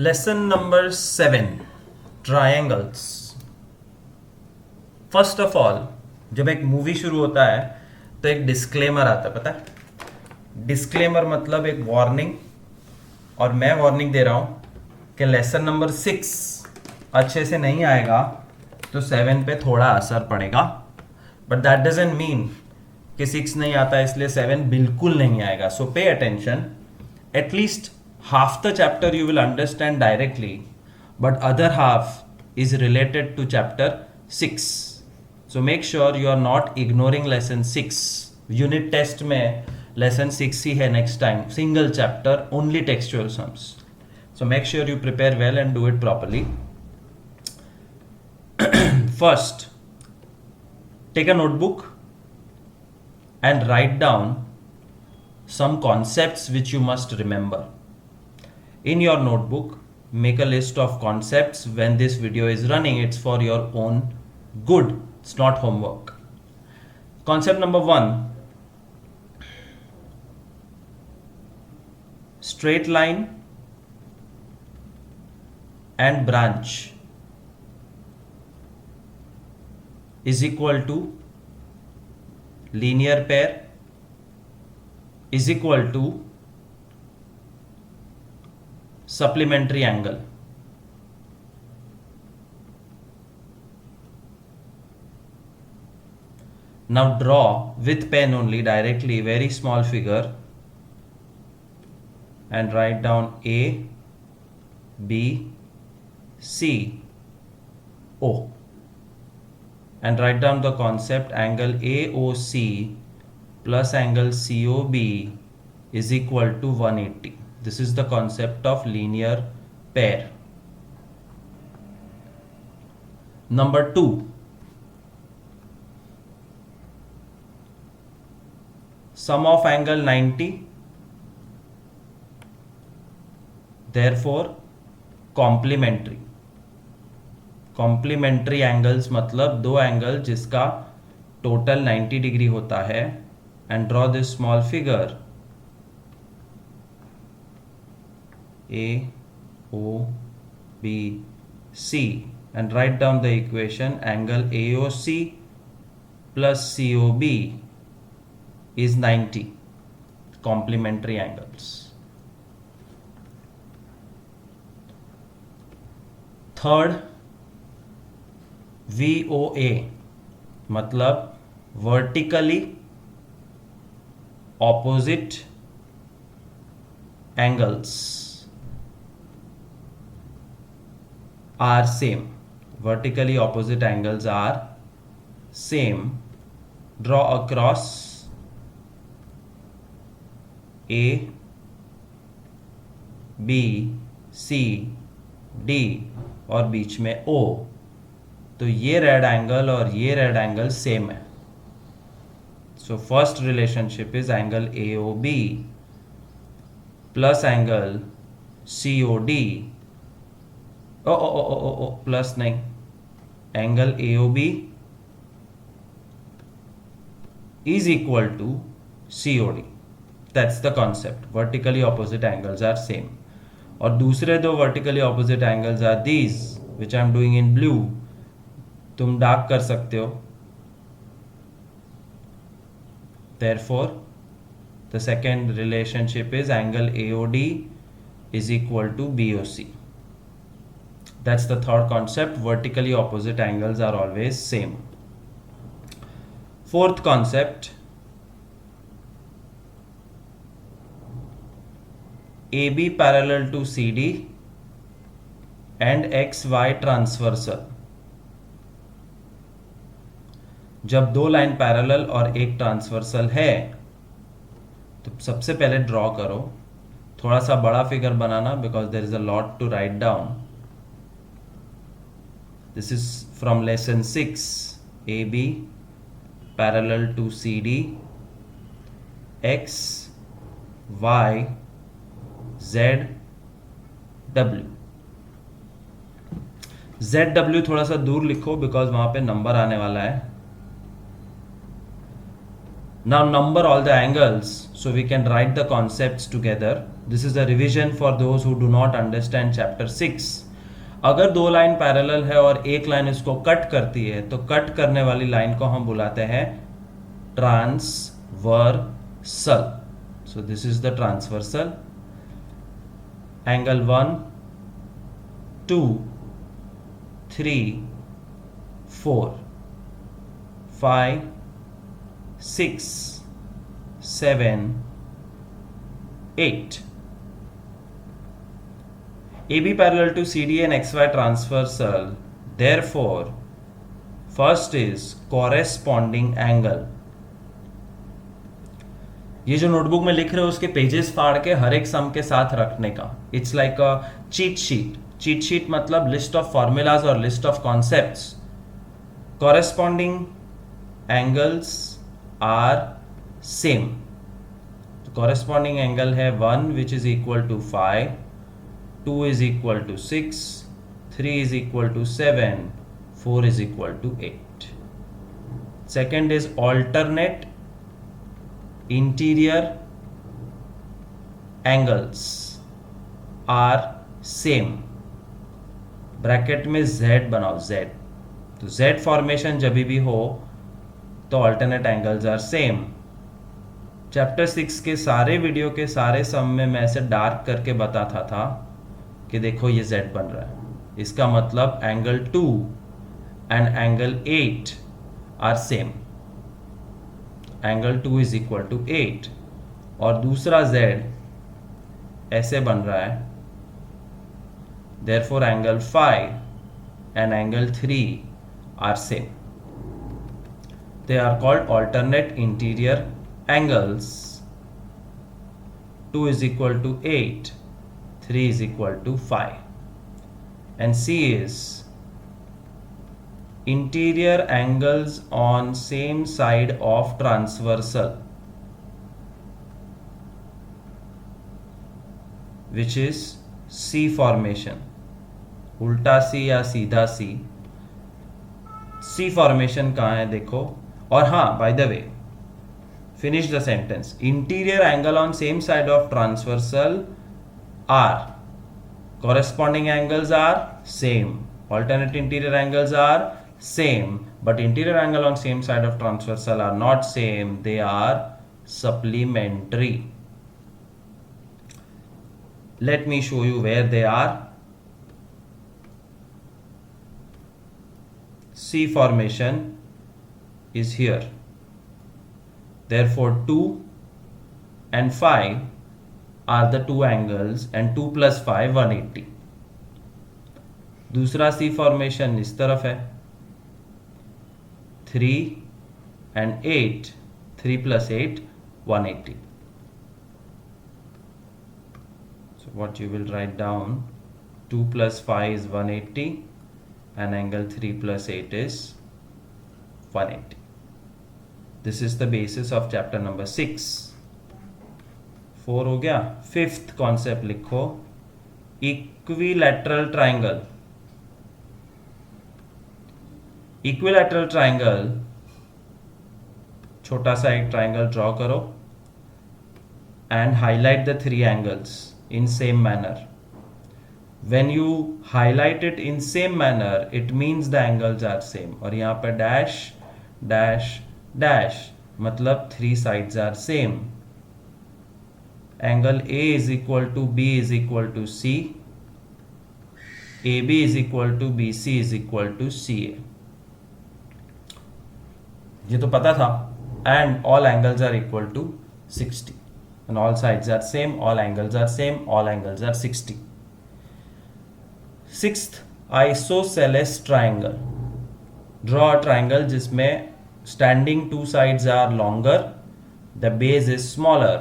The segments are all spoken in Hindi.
Lesson number 7 triangles. First of all, जब एक मूवी शुरू होता है तो एक डिस्क्लेमर आता है, पता है? डिस्क्लेमर मतलब एक वार्निंग, और मैं वार्निंग दे रहा हूं कि लेसन नंबर 6 अच्छे से नहीं आएगा तो 7 पे थोड़ा असर पड़ेगा, बट दैट डजंट मीन कि 6 नहीं आता इसलिए 7 बिल्कुल नहीं आएगा. So pay attention. At least half the chapter you will understand directly, but other half is related to chapter 6. So make sure you are not ignoring lesson 6. Unit test में lesson 6 ही है next time. Single chapter, only textual sums. So make sure you prepare well and do it properly. First, take a notebook and write down some concepts which you must remember. In your notebook, make a list of concepts. When this video is running, it's for your own good. It's not homework. Concept number 1. Straight line and branch is equal to linear pair is equal to supplementary angle. Now draw with pen only directly very small figure and write down A, B, C, O, and write down the concept angle AOC plus angle COB is equal to 180. This is the concept of linear pair. Number 2. Sum of angle 90. Therefore, complementary. Complementary angles मतलब दो एंगल जिसका टोटल 90 डिग्री होता है. And draw this small figure. A, O, B, C, and write down the equation angle AOC plus COB is 90. Complementary angles. Third, VOA मतलब vertically opposite angles are same. Vertically opposite angles are same. Draw across A, B, C, D और बीच में O. तो ये रेड एंगल और ये रेड एंगल सेम है. So first relationship is angle AOB plus angle COD. Plus नहीं, angle AOB is equal to COD. That's the concept. Vertically opposite angles are same. और दूसरे दो vertically opposite angles are these, which I am doing in blue. तुम डार्क कर सकते हो. Therefore, the second relationship is angle AOD is equal to BOC. That's the third concept. Vertically opposite angles are always same. Fourth concept, AB parallel to CD and XY transversal. जब दो लाइन पैरेलल और एक ट्रांसवर्सल है तो सबसे पहले ड्रॉ करो. थोड़ा सा बड़ा फिगर बनाना because there is a lot to write down. This is from lesson 6. AB parallel to CD, X, Y, Z, W. ZW थोड़ा सा दूर लिखो बिकॉज वहां पे नंबर आने वाला है. Now number all the angles so we can write the concepts together. This is the revision for those who do not understand chapter 6। अगर दो लाइन पैरेलल है और एक लाइन इसको कट करती है तो कट करने वाली लाइन को हम बुलाते हैं transversal. So this is the transversal. Angle 1 2 3 4 5 6 7 8 AB parallel to CD and XY transversal. Therefore, first is corresponding angle. ये जो नोटबुक में लिख रहे हो उसके पेजेस फाड़ के हर एक सम के साथ रखने का, it's like a cheat sheet. Cheat sheet मतलब लिस्ट ऑफ फॉर्मूलाज और list of concepts. Corresponding angles are same. Corresponding angle है 1 which is equal to 5, 2 is equal to 6, 3 is equal to 7, 4 is equal to 8. Second is alternate interior angles are same. Bracket में Z बनाओ, Z। तो Z फॉर्मेशन जब भी हो तो alternate angles are same. Chapter 6 के सारे वीडियो के सारे सम में मैं ऐसे डार्क करके बताता था कि देखो ये Z बन रहा है, इसका मतलब angle 2 and angle 8 are same. Angle 2 is equal to 8 और दूसरा Z ऐसे बन रहा है, therefore angle 5 and angle 3 are same. They are called alternate interior angles. 2 is equal to 8, 3 is equal to 5, and C is interior angles on same side of transversal, which is C formation। उल्टा C या सीधा C। C formation कहाँ है देखो। और हाँ, by the way, finish the sentence. Interior angle on same side of transversal are, corresponding angles are same, alternate interior angles are same, but interior angle on same side of transversal are not same, they are supplementary. Let me show you where they are. C formation is here. Therefore 2 and 5 are the two angles, and 2 plus 5 180. दूसरा C formation इस तरफ है, 3 and 8, 3 plus 8 180. So what you will write down, 2 plus 5 is 180 and angle 3 plus 8 is 180. This is the basis of chapter number 6. 4 हो गया। फिफ्थ कॉन्सेप्ट लिखो, इक्विलैटरल ट्राइंगल। इक्विलैटरल ट्राइंगल, छोटा सा एक ट्राइंगल ड्रॉ करो and highlight the three angles in same manner. When you highlight it in same manner, it means the angles are same. और यहाँ पे dash dash dash मतलब three sides are same. Angle A is equal to B is equal to C, AB is equal to BC is equal to CA. ये तो पता था। And all angles are equal to 60 and all sides are same, all angles are same, all angles are 60. Sixth, isosceles triangle. Draw a triangle जिसमें standing two sides are longer, the base is smaller.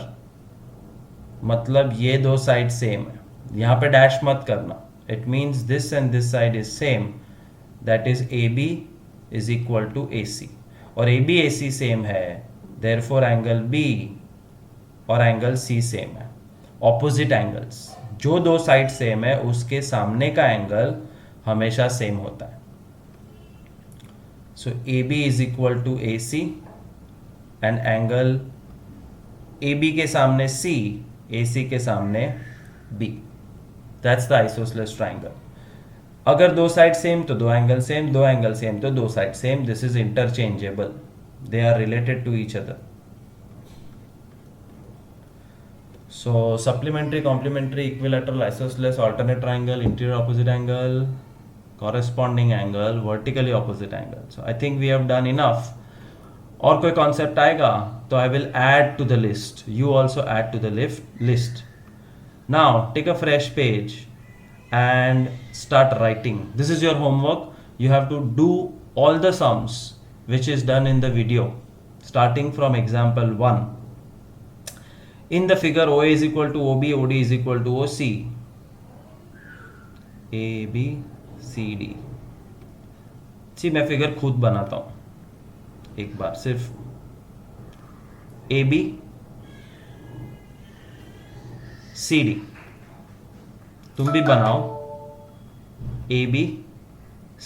मतलब ये दो साइड सेम है, यहाँ पे डैश मत करना। It means this and this side is same, that is A B is equal to A C. और A B A C same है, देयरफॉर एंगल बी और एंगल सी सेम है। ऑपोजिट एंगल्स, जो दो साइड सेम है उसके सामने का एंगल हमेशा सेम होता है। So A B is equal to A C and angle A B के सामने सी AC के सामने B. That's the isosceles triangle. अगर दो साइड सेम तो दो एंगल सेम, दो एंगल सेम तो दो side same. This is interchangeable. They are related to each other. So supplementary, complementary, equilateral, isosceles, alternate triangle, interior opposite angle, corresponding angle, vertically opposite angle. So I think we have done enough. और कोई कॉन्सेप्ट आएगा तो I will add to the list. You also add to the list. Now take a fresh page and start writing. This is your homework. You have to do all the sums which is done in the video starting from example 1. In the figure, OA is equal to OB, OD is equal to OC. AB, CD. जी मैं फिगर खुद बनाता हूं एक बार. सिर्फ AB, CD. तुम भी बनाओ AB,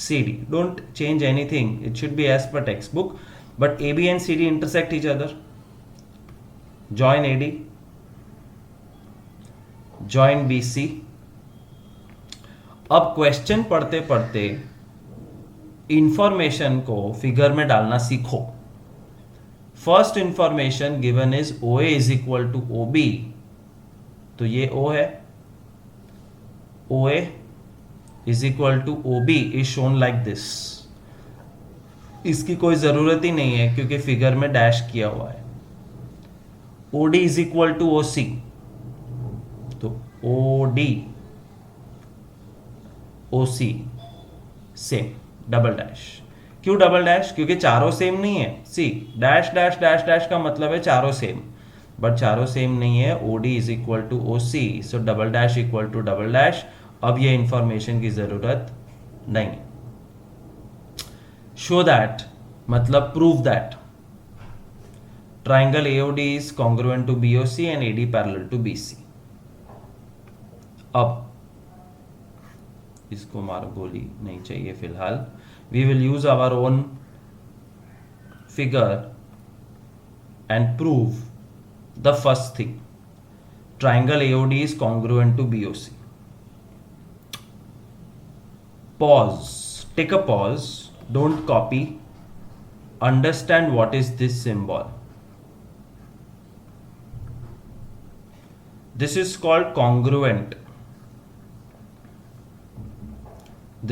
CD. Don't change anything. It should be as per textbook. But AB and CD intersect each other. Join AD. Join BC. अब क्वेश्चन पढ़ते पढ़ते इंफॉर्मेशन को फिगर में डालना सीखो. First information given is OA is equal to OB. तो ये O है. OA is equal to OB is shown like this. इसकी कोई जरूरत ही नहीं है क्योंकि फिगर में डैश किया हुआ है. OD is equal to OC. तो OD OC same. Double dash. क्यों डबल डैश? क्योंकि चारों सेम नहीं है. C dash dash dash dash का मतलब है चारों सेम, बट चारों सेम नहीं है. OD is equal to OC. So double dash equal to double dash. अब ये इंफॉर्मेशन की जरूरत नहीं. शो दैट मतलब prove that triangle AOD is congruent to BOC and AD parallel to BC. अब इसको मारो, गोली नहीं चाहिए फिलहाल. We will use our own figure and prove the first thing. Triangle AOD is congruent to BOC. Pause. Take a pause. Don't copy. Understand what is this symbol. This is called congruent.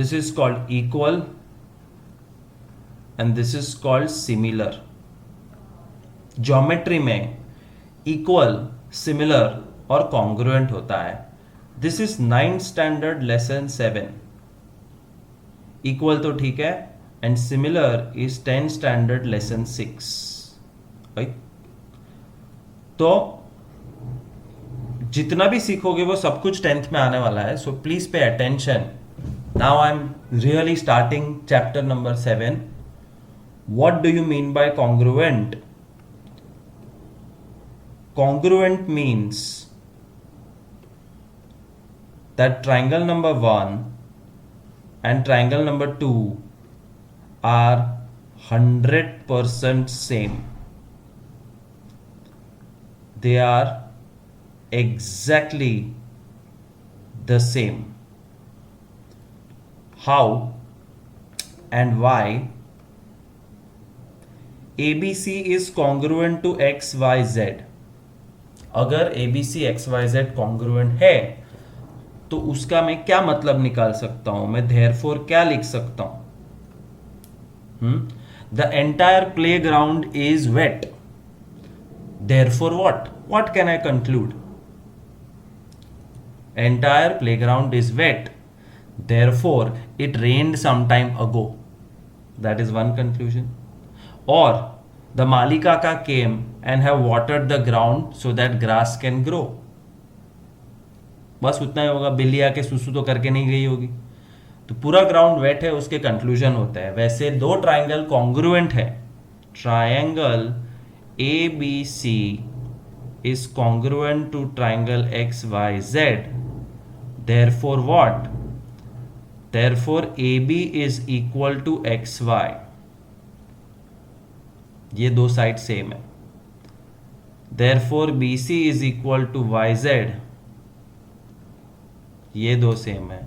This is called equal. And this is called similar. Geometry में equal, similar और congruent होता है. This is 9th standard lesson 7. Equal तो ठीक है and similar is 10th standard lesson 6. Right. तो जितना भी सीखोगे वो सब कुछ 10th में आने वाला है. So please pay attention. Now I am really starting chapter number 7. What do you mean by congruent? Congruent means that triangle number 1 and triangle number 2 are 100% same. They are exactly the same. How and why? ABC is congruent to XYZ. अगर ABC XYZ congruent है तो उसका मैं क्या मतलब निकाल सकता हूं? मैं therefore क्या लिख सकता हूं? The entire playground is wet. Therefore what? What can I conclude? Entire playground is wet. Therefore it rained some time ago. That is one conclusion. Or the Mali Kaka came and have watered the ground so that grass can grow. बस उतना ही होगा. बिल्ली आके सुसु तो करके नहीं गई होगी. तो पूरा ग्राउंड वेट है, उसके कंक्लूजन होता है. वैसे दो ट्राइंगल कॉन्ग्रुएंट है. Triangle ABC is congruent to triangle XYZ. Therefore what? Therefore AB is equal to XY. ये दो साइड सेम है. Therefore BC is equal to YZ, ये दो सेम है.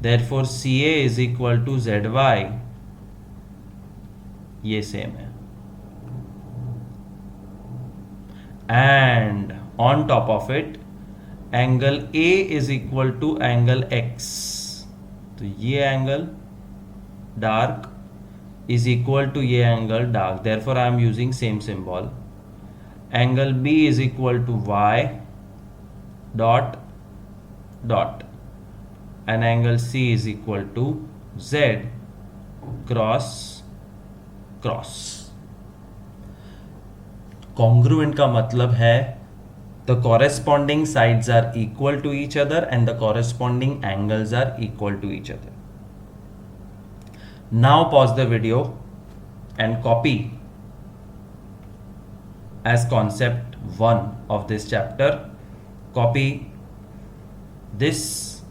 Therefore CA is equal to ZY, ये सेम है. And on top of it angle A is equal to angle X, तो ये angle dark is equal to ये angle dark, therefore I am using same symbol. Angle B is equal to Y dot dot and angle C is equal to Z cross cross. Congruent का मतलब है the corresponding sides are equal to each other and the corresponding angles are equal to each other. Now pause the video and copy as concept 1 of this chapter. Copy this,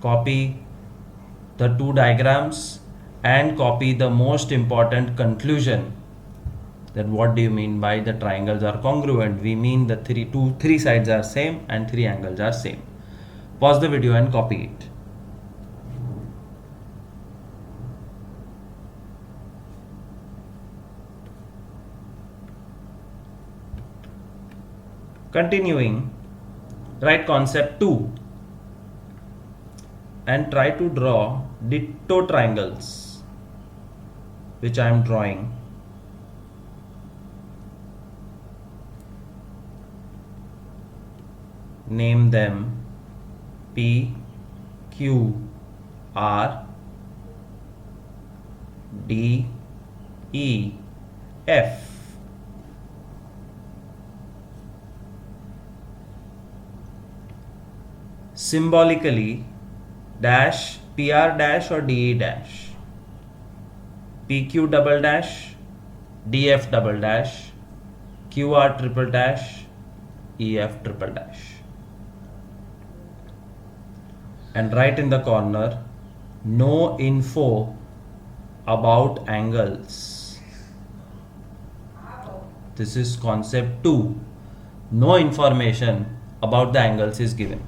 copy the two diagrams and copy the most important conclusion, that what do you mean by the triangles are congruent. We mean the three sides are same and three angles are same. Pause the video and copy it. Continuing, write concept 2 and try to draw ditto triangles, which I am drawing. Name them P, Q, R, D, E, F. Symbolically, dash PR dash or DE dash, PQ double dash, DF double dash, QR triple dash, EF triple dash. And write in the corner, no info about angles. This is concept 2. No information about the angles is given.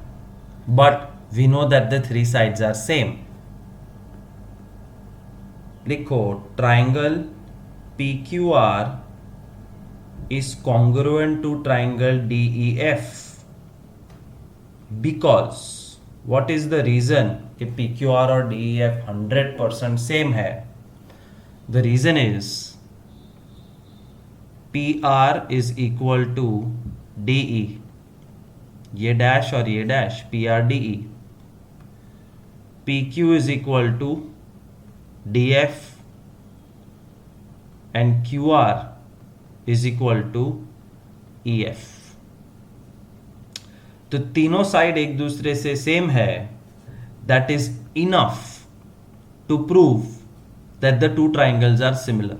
But we know that the three sides are same. लिखो triangle PQR is congruent to triangle DEF because what is the reason कि PQR और DEF 100% same है? The reason is PR is equal to DE, ये डैश और ये dash PRDE, PQ is equal to DF and QR is equal to EF. तो तीनों साइड एक दूसरे से सेम है. That is enough to prove that the two triangles are similar,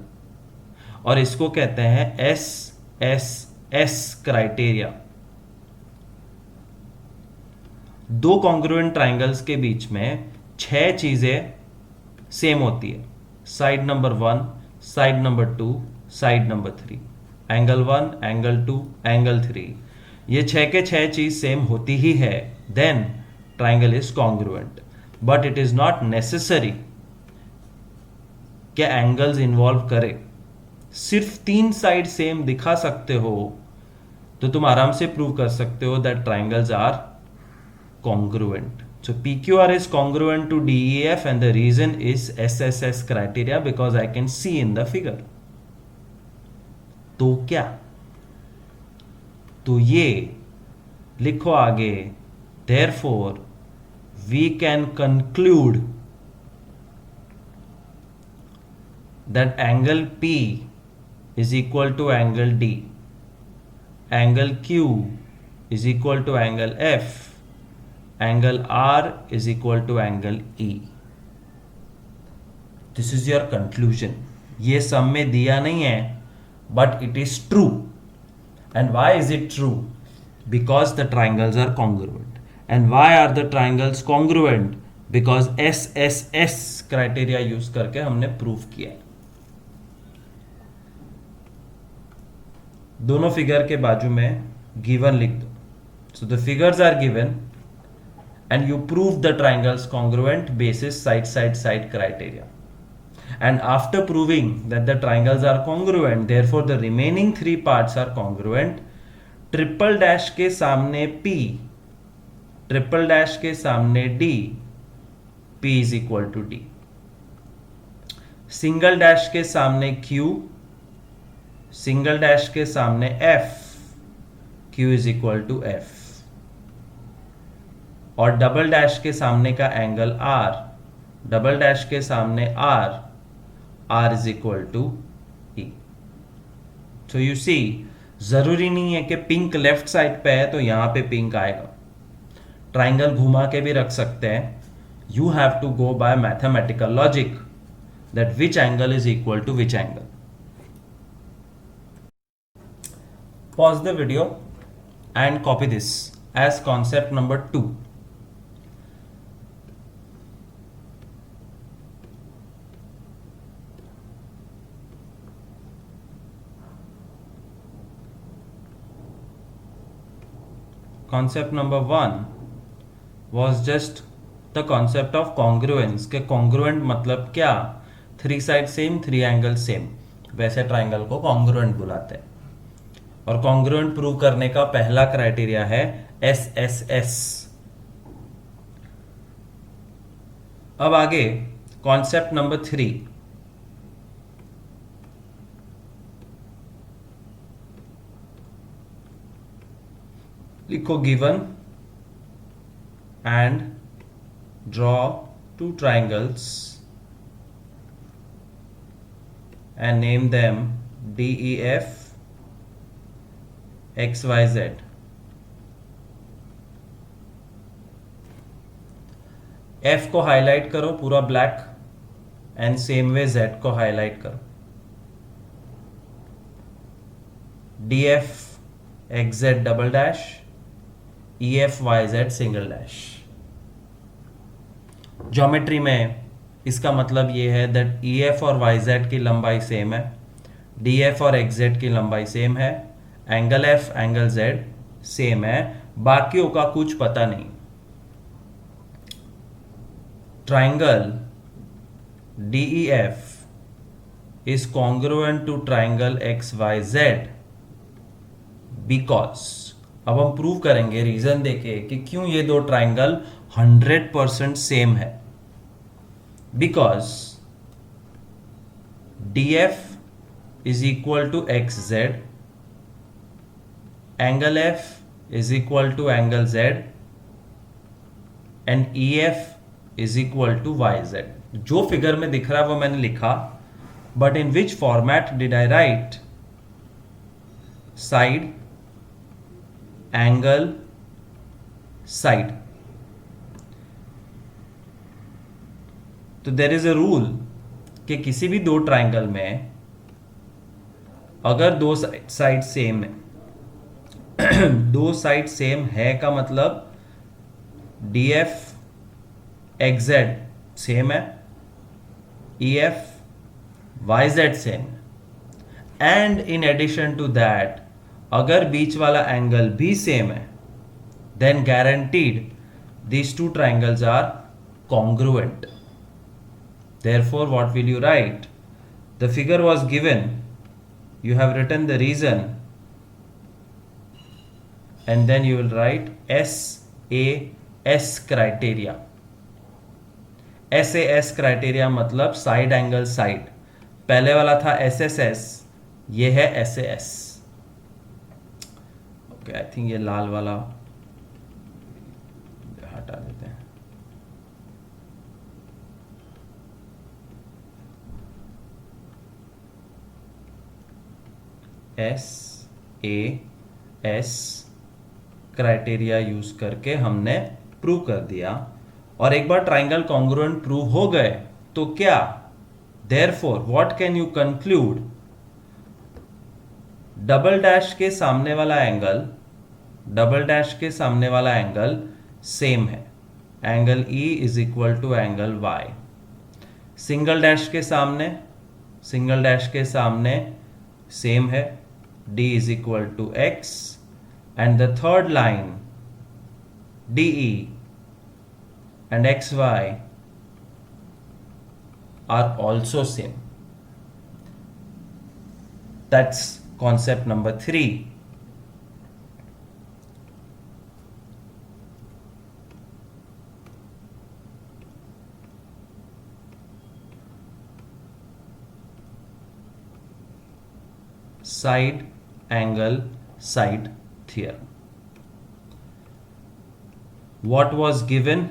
और इसको कहते हैं SSS क्राइटेरिया. दो कॉन्ग्रुएंट ट्राइंगल्स के बीच में 6 चीजें सेम होती है. Side number 1, side number 2, side number 3, angle 1, angle 2, angle 3. ये 6 के 6 चीज सेम होती ही है, then triangle is congruent. But it is not necessary कि एंगल्स इन्वॉल्व करे. सिर्फ 3 साइड सेम दिखा सकते हो तो तुम आराम से प्रूव कर सकते हो that triangles are congruent. So PQR is congruent to DEF and the reason is SSS criteria because I can see in the figure. तो क्या? तो ये लिखो आगे, therefore we can conclude that angle P is equal to angle D, angle Q is equal to angle F, angle R is equal to angle E. This is your conclusion. ये सम में दिया नहीं है, but it is true. And why is it true? Because the triangles are congruent. And why are the triangles congruent? Because SSS criteria use करके हमने prove किया है. दोनों फिगर के बाजू में गिवन लिख दो. So the figures are given and you prove the triangles congruent basis side criteria. And after proving that the triangles are congruent, therefore the remaining three parts are congruent. Triple dash के सामने P, ट्रिपल डैश के सामने D, P is equal to D. Single dash के सामने Q, सिंगल डैश के सामने F, Q is equal to F. और डबल डैश के सामने का एंगल R, डबल डैश के सामने R, R is equal to E. So you see, जरूरी नहीं है कि पिंक लेफ्ट साइड पे है तो यहां पे पिंक आएगा. ट्राइंगल घुमा के भी रख सकते हैं. You have to go by mathematical logic that which angle is equal to which angle. Pause the video and copy this as concept number 2. Concept number 1 was just the concept of congruence. के congruent मतलब क्या? 3 side same, 3 angle same. वैसे ट्राइंगल को congruent बुलाते हैं. और congruent प्रूव करने का पहला क्राइटेरिया है SSS. अब आगे कॉन्सेप्ट नंबर 3. लिखो given and draw 2 triangles and name them DEF XYZ. F को हाईलाइट करो पूरा black and same way Z को हाईलाइट करो. DF XZ double dash, EFYZ single dash. Geometry में इसका मतलब ये है दैट EF और YZ की लंबाई सेम है, DF और XZ की लंबाई सेम है, angle F angle Z same है, बाकियों का कुछ पता नहीं. Triangle DEF is congruent to triangle XYZ because, अब हम प्रूव करेंगे रीजन देके कि क्यों ये दो ट्राइंगल 100% सेम है. Because DF is equal to XZ, angle F is equal to angle Z and EF is equal to YZ. जो फिगर में दिख रहा है वो मैंने लिखा, but in which format did I write? Side, angle, side. तो देयर इज अ रूल कि किसी भी दो ट्राइंगल में अगर दो साइड सेम है दो साइड सेम है का मतलब DF XZ सेम है, EF YZ सेम है, and in addition to that अगर बीच वाला एंगल भी सेम है, then guaranteed these two triangles are congruent. Therefore, what will you write? The figure was given, you have written the reason, and then you will write SAS criteria. SAS criteria मतलब साइड एंगल साइड. पहले वाला था SSS, ये है SAS. ओके, आई थिंक ये लाल वाला हटा देते हैं. SAS क्राइटेरिया यूज करके हमने प्रूव कर दिया. और एक बार ट्राइंगल कॉन्ग्रुएंट प्रूव हो गए तो क्या? Therefore what can you conclude? Double dash के सामने वाला एंगल, डबल डैश के सामने वाला एंगल सेम है, angle E is equal to angle Y. Single dash के सामने, सिंगल डैश के सामने सेम है, D is equal to X, and the third line DE and XY are also same. That's concept number 3. Side angle side theorem. What was given?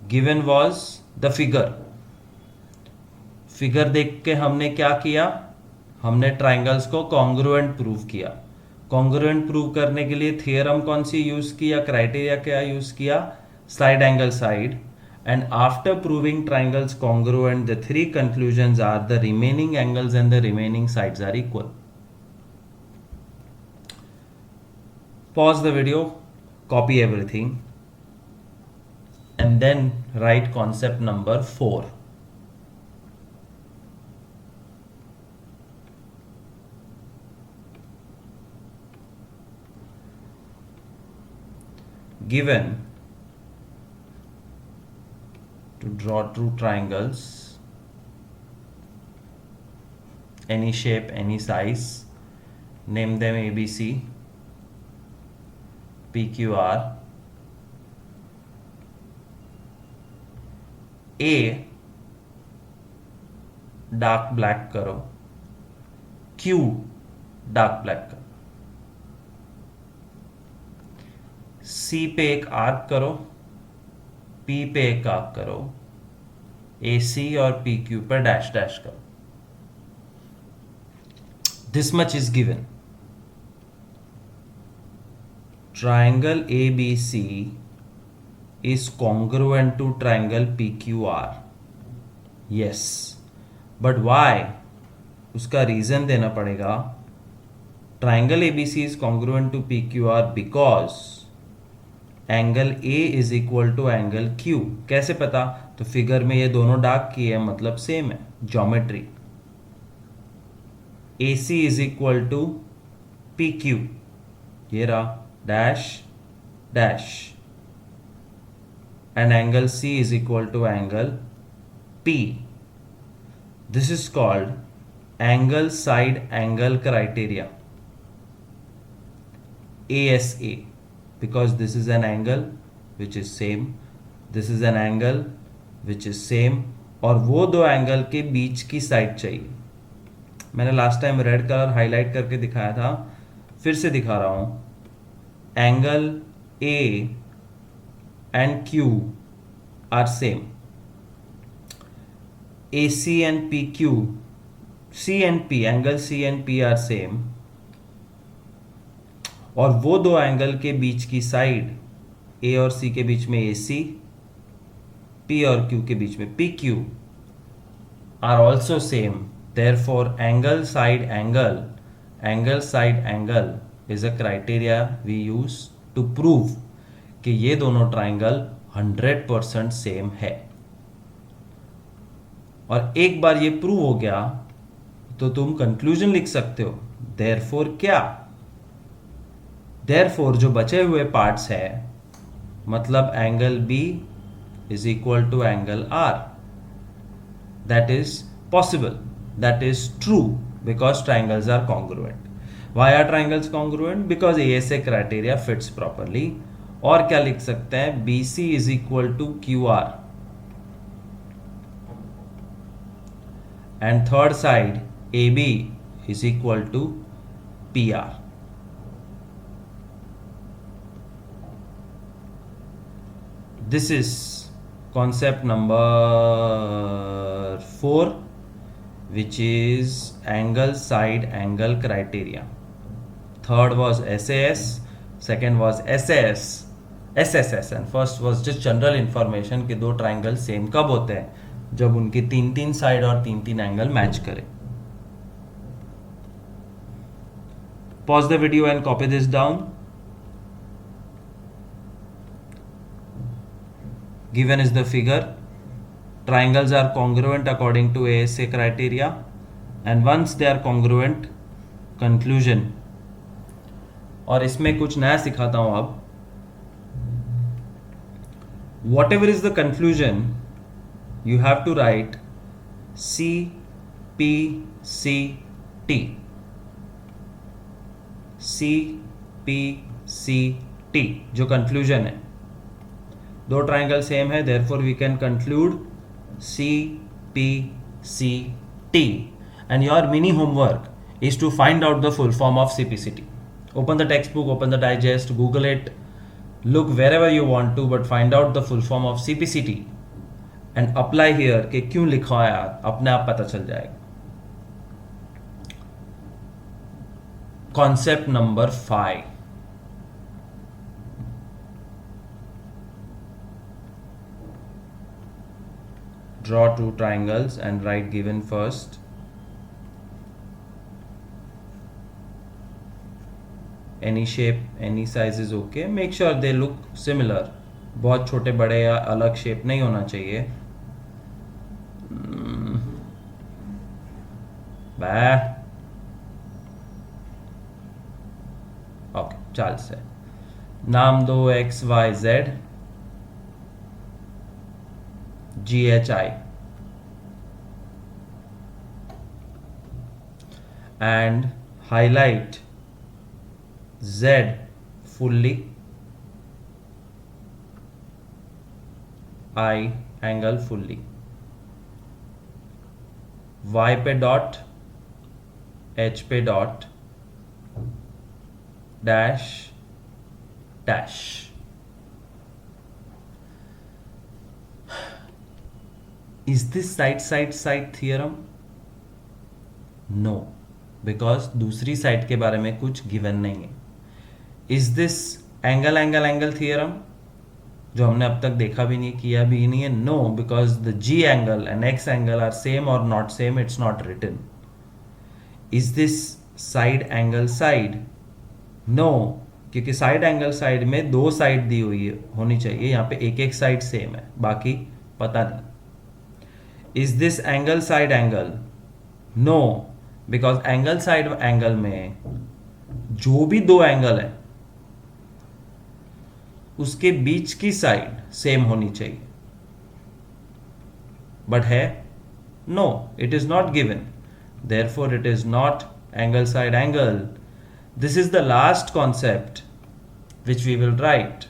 Given was the figure. Figure देख के हमने क्या किया? हमने ट्राइंगल्स को कॉन्ग्रुएंट प्रूव किया. कॉन्ग्रुएंट प्रूव करने के लिए थियरम कौन सी यूज किया? क्राइटेरिया क्या यूज किया? Side angle side. And after proving triangles congruent, the 3 conclusions are the remaining angles and the remaining sides are equal. Pause the video, copy everything, and then write concept number 4. Given to draw two triangles, any shape, any size, name them ABC, PQR. A dark black करो, Q डार्क ब्लैक करो, C पे एक आर्क करो, P पे एक आर्क करो, AC और PQ पर डैश डैश करो. This much is given. Triangle ABC is congruent to triangle PQR. Yes, but why? उसका रीजन देना पड़ेगा. Triangle ABC is congruent to PQR because angle A is equal to angle Q. कैसे पता? तो फिगर में ये दोनों डार्क किए हैं, मतलब सेम है. Geometry. AC is equal to PQ. ये रहा dash dash. And angle C is equal to angle P. This is called angle side angle criteria, ASA. Because this is an angle which is same, this is an angle which is same, और वो दो एंगल के बीच की साइड चाहिए. मैंने last time red colour highlight करके दिखाया था, फिर से दिखा रहा हूं. Angle A and Q are same. AC and PQ, C and P, angle C and P are same. और वो दो एंगल के बीच की साइड A और C के बीच में AC, P और Q के बीच में PQ are also same. Therefore, angle side angle is a criteria we use to prove कि ये दोनों ट्राइंगल 100% सेम है. और एक बार ये प्रूव हो गया तो तुम कंक्लूजन लिख सकते हो. Therefore क्या? Therefore जो बचे हुए पार्ट्स है, मतलब angle B is equal to angle R. That is possible. That is true because triangles are congruent. Why are triangles congruent? Because ASA criteria fits properly. और क्या लिख सकते हैं? BC is equal to QR. And third side AB is equal to PR. This is concept number 4, which is angle side angle criteria. Third was SAS, second was SSS, and first was just general information कि दो ट्राइंगल सेम कब होते हैं? जब उनकी 3 साइड और 3 एंगल मैच करें. Pause the video and copy this down. Given is the figure. Triangles are congruent according to ASA criteria, and once they are congruent, conclusion, और इसमें कुछ नया सिखाता हूं अब. Whatever is the conclusion, you have to write C P C T. C P C T जो कंक्लूजन है. दो ट्राइंगल सेम है, therefore we can conclude C P C T. And your mini homework is to find out the full form of CPCT. Open the textbook, open the digest, Google it, look wherever you want to, but find out the full form of CPCT and apply here कि क्यों लिखा है, अपने आप पता चल जाएगा. Concept number 5. Draw two triangles and write given first. Any shape, any size is okay. Make sure they look similar. बहुत छोटे बड़े या अलग शेप नहीं होना चाहिए. ओके, चल से नाम दो X Y Z G H I and highlight Z fully, I angle fully. Y पे डॉट, H पे dot, dash dash. Is this side theorem? No, because दूसरी साइड के बारे में कुछ गिवन नहीं है. Is this angle theorem? जो हमने अब तक देखा भी नहीं, किया भी नहीं है. No, because the G angle and X angle are same or not same, it's not written. Is this side angle side? No, क्योंकि साइड एंगल साइड में दो साइड दी हुई होनी चाहिए, यहाँ पे एक एक साइड सेम है, बाकी पता नहीं. Is this angle side angle? No, because angle side angle में जो भी दो एंगल है उसके बीच की साइड सेम होनी चाहिए. बट है? No, it is not given, therefore it is not angle side angle. This is the last concept which we will write.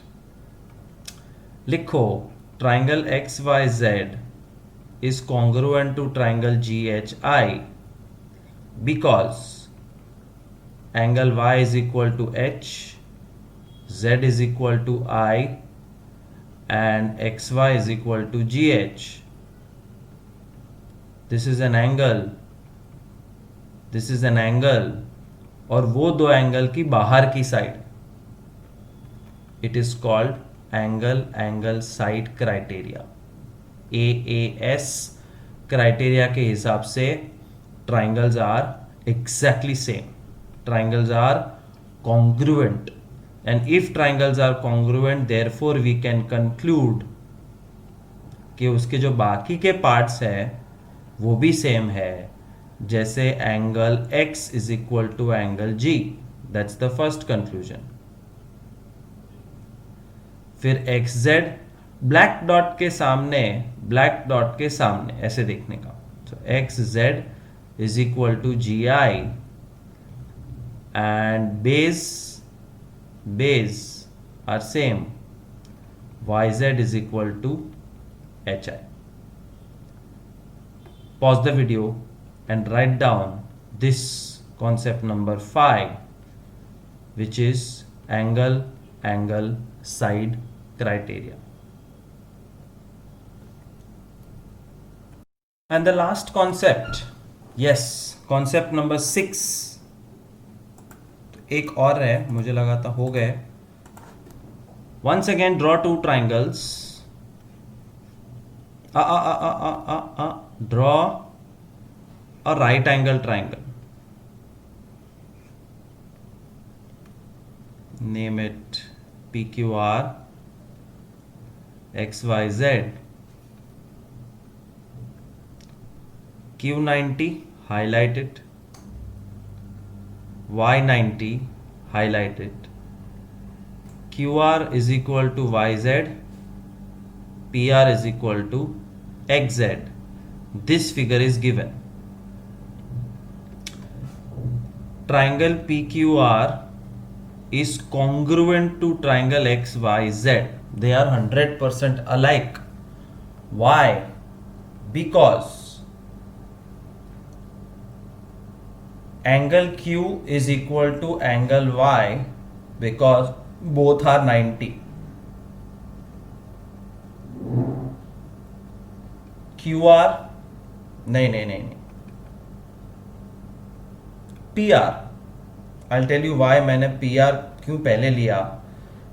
लिखो, triangle X Y Z is congruent to triangle GHI because angle Y is equal to H, Z is equal to I and XY is equal to GH. This is an angle. This is an angle. और वो दो एंगल की बाहर की side. It is called angle side criteria. AAS criteria के हिसाब से triangles are exactly same. Triangles are congruent, and if triangles are congruent therefore we can conclude कि उसके जो बाकी के पार्ट्स है वो भी सेम है, जैसे angle x is equal to angle G. That's the first conclusion. फिर XZ ब्लैक डॉट के सामने ऐसे देखने का. तो XZ is equal to GI and base are same. YZ is equal to HI. Pause the video and write down this concept number 5, which is angle side criteria. And the last concept, yes, concept number 6. एक और है, मुझे लगा था हो गए. Once again draw two triangles. Draw a right angle triangle. Name it PQR XYZ. Q90, highlight it. y90, highlight it. QR is equal to YZ, PR is equal to XZ. This figure is given. Triangle PQR is congruent to triangle XYZ. They are 100% alike. Why? Because angle Q is equal to angle Y, because both are 90. QR नहीं PR, I'll tell you why मैंने PR क्यों पहले लिया.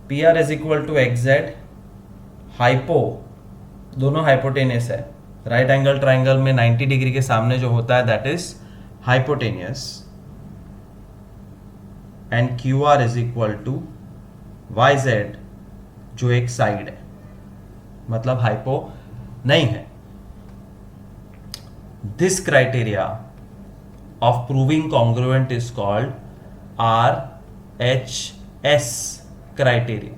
PR is equal to XZ. Hypo दोनों हाइपोटेनियस है. राइट एंगल ट्राइंगल में 90 डिग्री के सामने जो होता है that is hypotenuse. And QR is equal to YZ जो एक साइड है, मतलब हाइपो नहीं है. This criteria of proving congruent is called RHS criteria.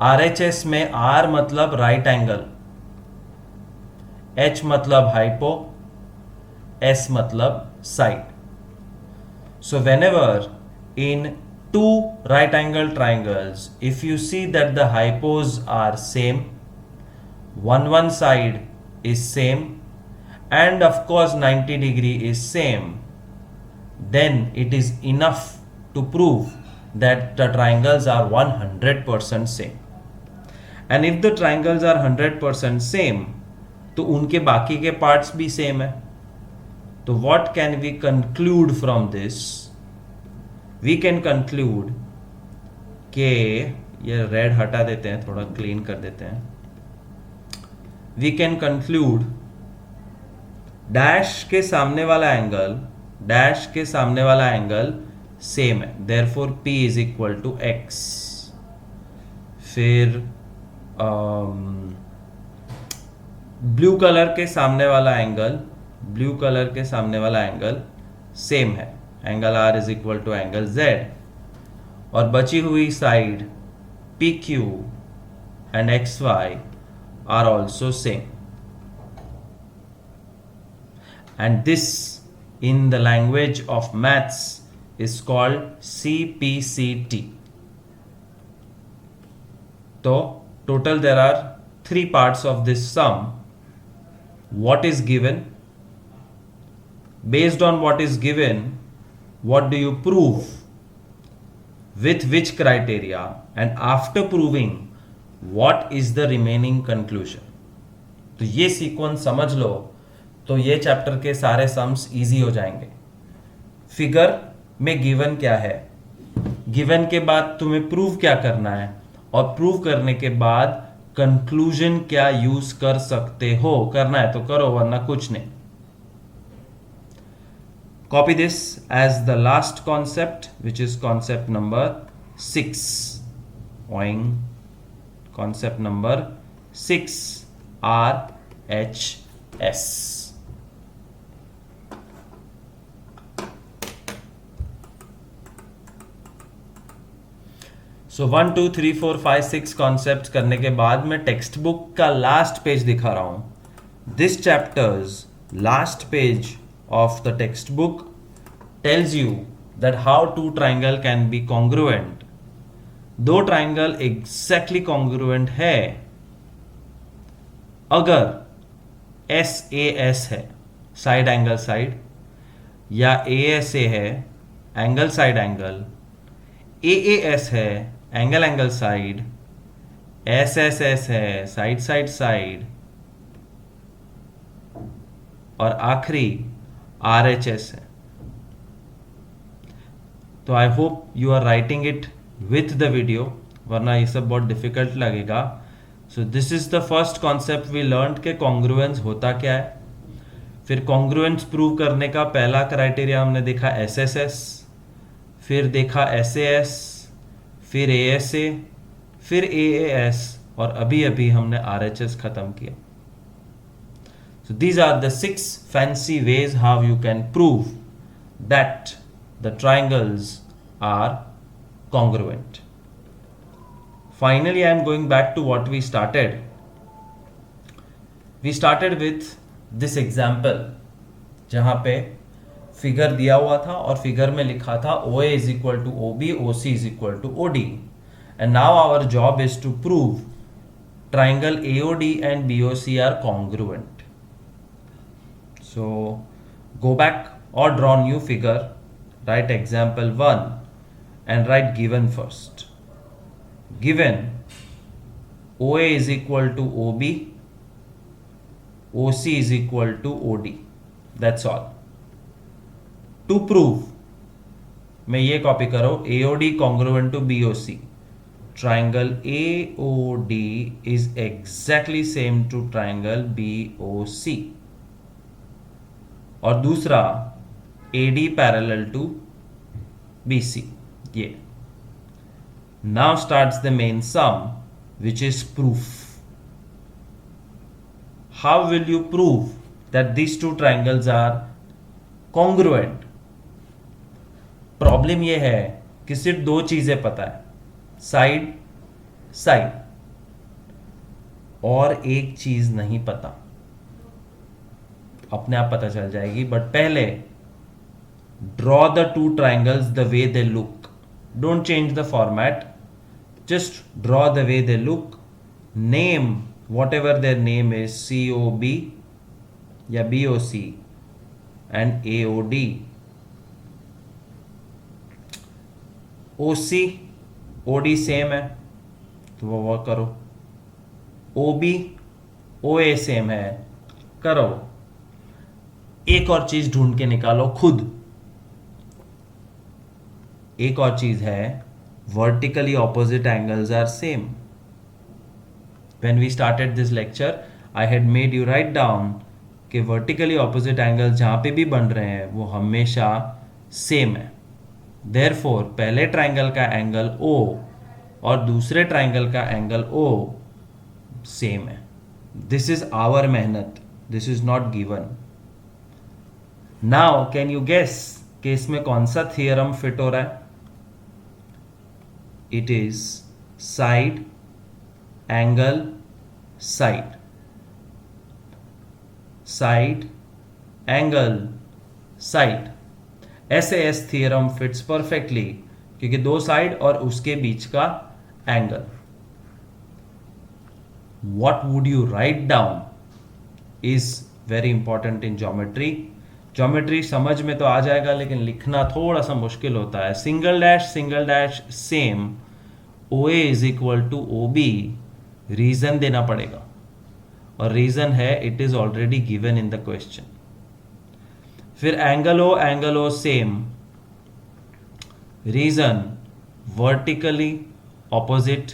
RHS में R मतलब राइट एंगल, H मतलब हाइपो, S मतलब side. So whenever in two right angle triangles, if you see that the hypos are same, one side is same, and of course 90 degree is same, then it is enough to prove that the triangles are 100% same. And if the triangles are 100% same, तो उनके बाकी के parts भी same है. तो what can we conclude from this? We can conclude कि ये red हटा देते हैं, थोड़ा clean कर देते हैं. We can conclude डैश के सामने वाला एंगल सेम है, therefore P is equal to X. फिर ब्लू कलर के सामने वाला एंगल सेम है, angle R is equal to angle Z. और बची हुई side PQ and XY are also same. And this in the language of maths is called CPCT. So total there are 3 parts of this sum. What is given? Based on what is given, what do you prove? With which criteria? And after proving, what is the remaining conclusion? तो ये सीक्वेंस समझ लो तो ये चैप्टर के सारे सम्स इजी हो जाएंगे. फिगर में गिवन क्या है, गिवन के बाद तुम्हें प्रूव क्या करना है, और प्रूव करने के बाद कंक्लूजन क्या यूज कर सकते हो. करना है तो करो, वरना कुछ नहीं. Copy this as the last concept which is concept number 6. Concept number 6 RHS. सो 1 2 3 4 5 6 कॉन्सेप्ट करने के बाद मैं टेक्स्ट बुक का लास्ट पेज दिखा रहा हूं. This chapter's last page of the text book tells you that how two triangle can be congruent. 2 triangle exactly congruent है अगर SAS है, साइड एंगल साइड, या ASA है, एंगल साइड एंगल, AAS है, एंगल एंगल साइड, SSS है, साइड साइड साइड, और आखिरी RHS है. तो I hope you are writing it with the video, वरना ये सब बहुत डिफिकल्ट लगेगा. So this is the first concept we learn के कॉन्ग्रुएंस होता क्या है. फिर कॉन्ग्रुएंस प्रूव करने का पहला क्राइटेरिया हमने देखा SSS, फिर देखा SAS, फिर ASA, फिर AAS, और अभी अभी हमने RHS खत्म किया. So these are the 6 fancy ways how you can prove that the triangles are congruent. Finally, I am going back to what we started. We started with this example जहाँ पे फिगर दिया हुआ था और फिगर में लिखा था OA is equal to OB, OC is equal to OD. And now our job is to prove triangle AOD and BOC are congruent. So go back or draw new figure, write example 1 and write given first. Given OA is equal to OB, OC is equal to OD. That's all. To prove, मैं ये कॉपी करो, AOD congruent to BOC. Triangle AOD is exactly same to triangle BOC. और दूसरा AD parallel to BC. ये. Now starts the main sum, which is proof. How will you prove that these two triangles are congruent? Problem ये है कि सिर्फ दो चीजें पता है, साइड साइड, और एक चीज नहीं पता. अपने आप पता चल जाएगी, बट पहले draw the two triangles the way they look. Don't change the format, just draw the way they look. Name whatever their name is, COB या BOC and AOD. OC OD same है तो वो करो. OB OA सेम है, करो. एक और चीज ढूंढ के निकालो खुद. एक और चीज है, vertically opposite angles are same. When we started this lecture, I had made you write down कि vertically opposite angles जहाँ पे भी बन रहे हैं वो हमेशा same है. Therefore, पहले ट्राइंगल का एंगल O और दूसरे ट्राइंगल का एंगल O सेम है. This is our मेहनत, this is not given. Now, can you guess कि इसमें कौन सा थियरम फिट हो रहा है? It is side, angle, side. Side, angle, side. SAS theorem fits perfectly क्योंकि दो साइड और उसके बीच का angle. What would you write down is very important in geometry. Geometry समझ में तो आ जाएगा लेकिन लिखना थोड़ा सा मुश्किल होता है. Single dash same, OA is equal to OB. Reason देना पड़ेगा और रीजन है it is already given in the question. फिर angle O same. Reason vertically opposite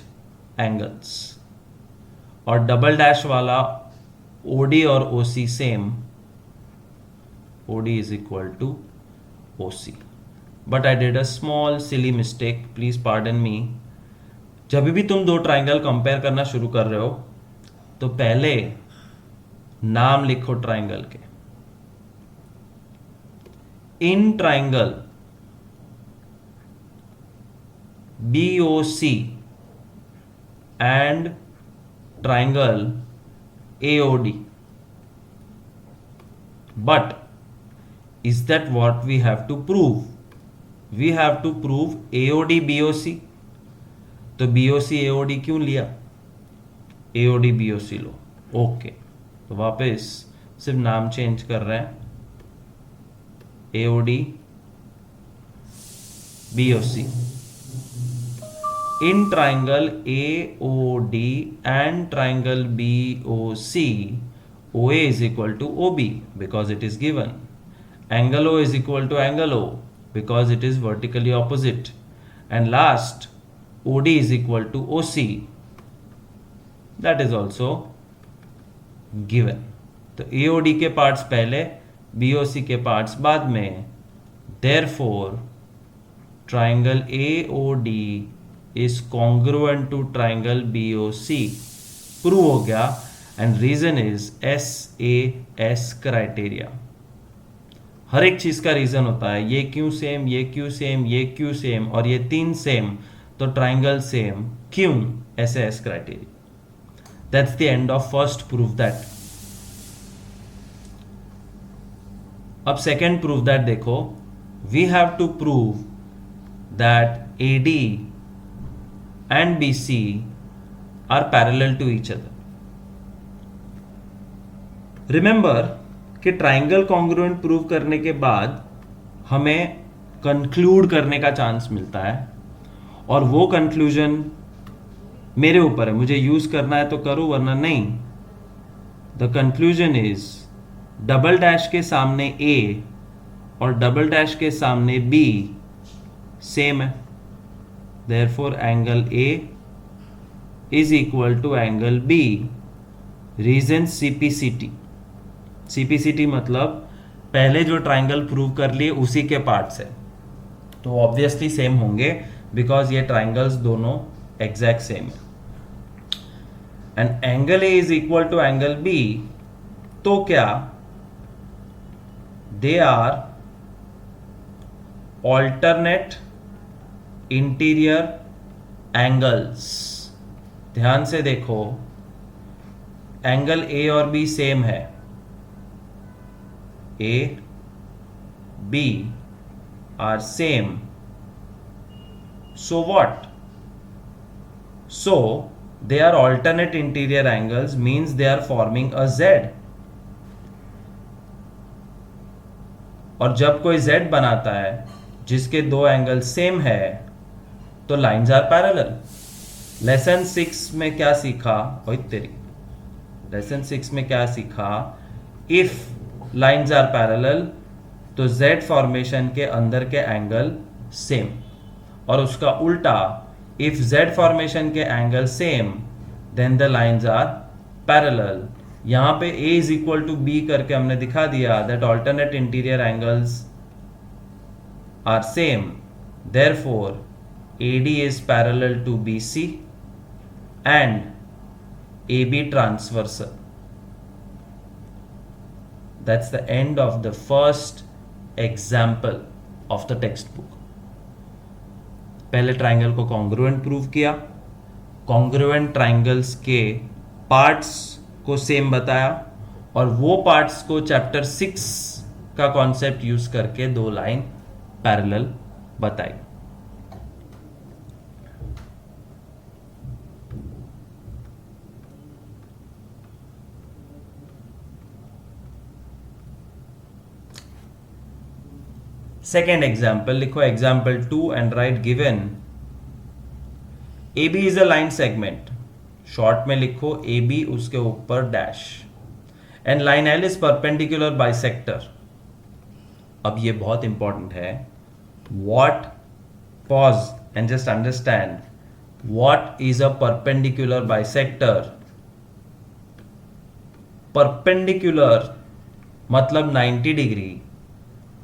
angles. और डबल डैश वाला OD और OC सेम. OD is equal to OC. But I did a small silly mistake. Please pardon me. जब भी तुम दो ट्राइंगल कंपेयर करना शुरू कर रहे हो तो पहले नाम लिखो ट्राइंगल के. In triangle BOC and triangle AOD. But is that what we have to prove? We have to prove AOD BOC. तो BOC AOD क्यों लिया? AOD BOC लो. ओके, तो वापस सिर्फ नाम चेंज कर रहे हैं. AOD BOC. In triangle AOD and triangle BOC, OA is equal to OB because it is given. Angle O is equal to angle O because it is vertically opposite. And last, OD is equal to OC. That is also given. तो AOD के पार्ट्स पहले, BOC के पार्ट्स बाद में. Therefore, triangle AOD is congruent to triangle BOC. Prove हो गया. And reason is SAS criteria. हर एक चीज का रीजन होता है, ये क्यों सेम, ये क्यों सेम, ये क्यों सेम, और ये तीन सेम, तो ट्राइंगल सेम क्यों, ऐसे S criteria. That's the end of first proof that. अब सेकेंड प्रूफ दैट देखो, we have to prove that AD and BC are parallel to each other. Remember कि ट्राइंगल कॉन्ग्रुएंट प्रूव करने के बाद हमें कंक्लूड करने का चांस मिलता है, और वो कंक्लूजन मेरे ऊपर है, मुझे यूज करना है तो करूं वरना नहीं। The conclusion is double dash के सामने A और डबल डैश के सामने B सेम है, therefore angle A is equal to angle B। Reason CPCT। CPCT मतलब पहले जो ट्राइंगल प्रूव कर लिए उसी के पार्ट्स है, तो ऑब्वियसली सेम होंगे बिकॉज ये ट्राइंगल्स दोनों एग्जैक्ट सेम है। And angle A is equal to angle B, तो क्या they are alternate interior angles. ध्यान से देखो, एंगल A और B सेम है, A B are same, so what? So they are alternate interior angles, means they are forming a Z। और जब कोई Z बनाता है जिसके दो एंगल सेम है तो लाइंस आर पैरेलल। लेसन 6 में क्या सीखा, ओए तेरी, लेसन 6 में क्या सीखा, इफ लाइंस आर पैरेलल तो Z फॉर्मेशन के अंदर के एंगल सेम, और उसका उल्टा, इफ Z फॉर्मेशन के angle same then the lines are parallel. यहां पे A is equal to B करके हमने दिखा दिया that alternate interior angles are same, therefore AD is parallel to BC and AB transversal। That's the end of the first example of the textbook। पहले ट्राइंगल को कॉन्ग्रुएंट प्रूव किया, कॉन्ग्रुएंट ट्राइंगल्स के पार्ट्स को सेम बताया, और वो पार्ट्स को चैप्टर 6 का कॉन्सेप्ट यूज करके दो लाइन पैरेलल बताई। सेकेंड एग्जाम्पल लिखो, example 2 and right given AB is a line segment, short में लिखो AB उसके ऊपर dash, and line L is perpendicular bisector. अब ये बहुत इंपॉर्टेंट है, what, pause and just understand what is a perpendicular bisector. Perpendicular मतलब 90 डिग्री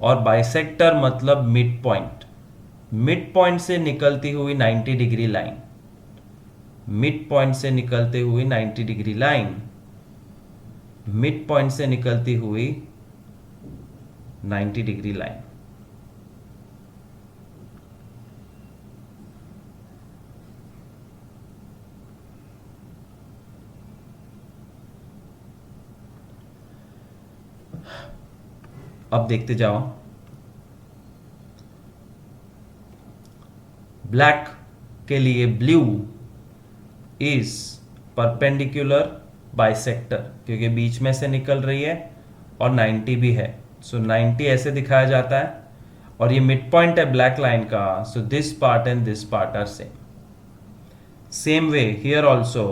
और बाइसेक्टर मतलब मिड पॉइंट। मिड पॉइंट से निकलती हुई 90 डिग्री लाइन, मिड पॉइंट से निकलते हुई 90 डिग्री लाइन, मिड पॉइंट से निकलती हुई 90 डिग्री लाइन। अब देखते जाओ, ब्लैक के लिए ब्लू इज परपेंडिकुलर बाइसेक्टर, क्योंकि बीच में से निकल रही है और 90 भी है, सो 90 ऐसे दिखाया जाता है, और ये मिड पॉइंट है ब्लैक लाइन का, so this part and this part are same. Same way here also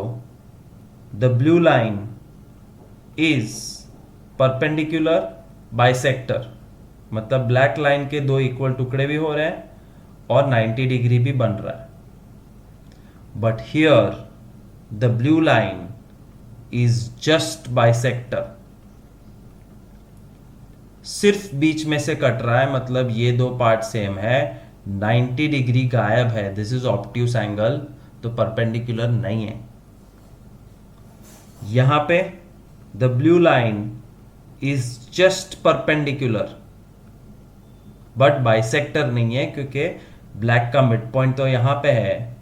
the blue line is perpendicular bisector, मतलब ब्लैक लाइन के दो इक्वल टुकड़े भी हो रहे हैं और 90 डिग्री भी बन रहा है। But here the blue line is just bisector, सिर्फ बीच में से कट रहा है, मतलब ये दो पार्ट सेम है, 90 डिग्री गायब है, दिस इज ऑब्ट्यूस एंगल, तो परपेंडिकुलर नहीं है। यहां पे the blue line is just perpendicular, but bisector नहीं है क्योंकि ब्लैक का मिड पॉइंट तो यहाँ पे है,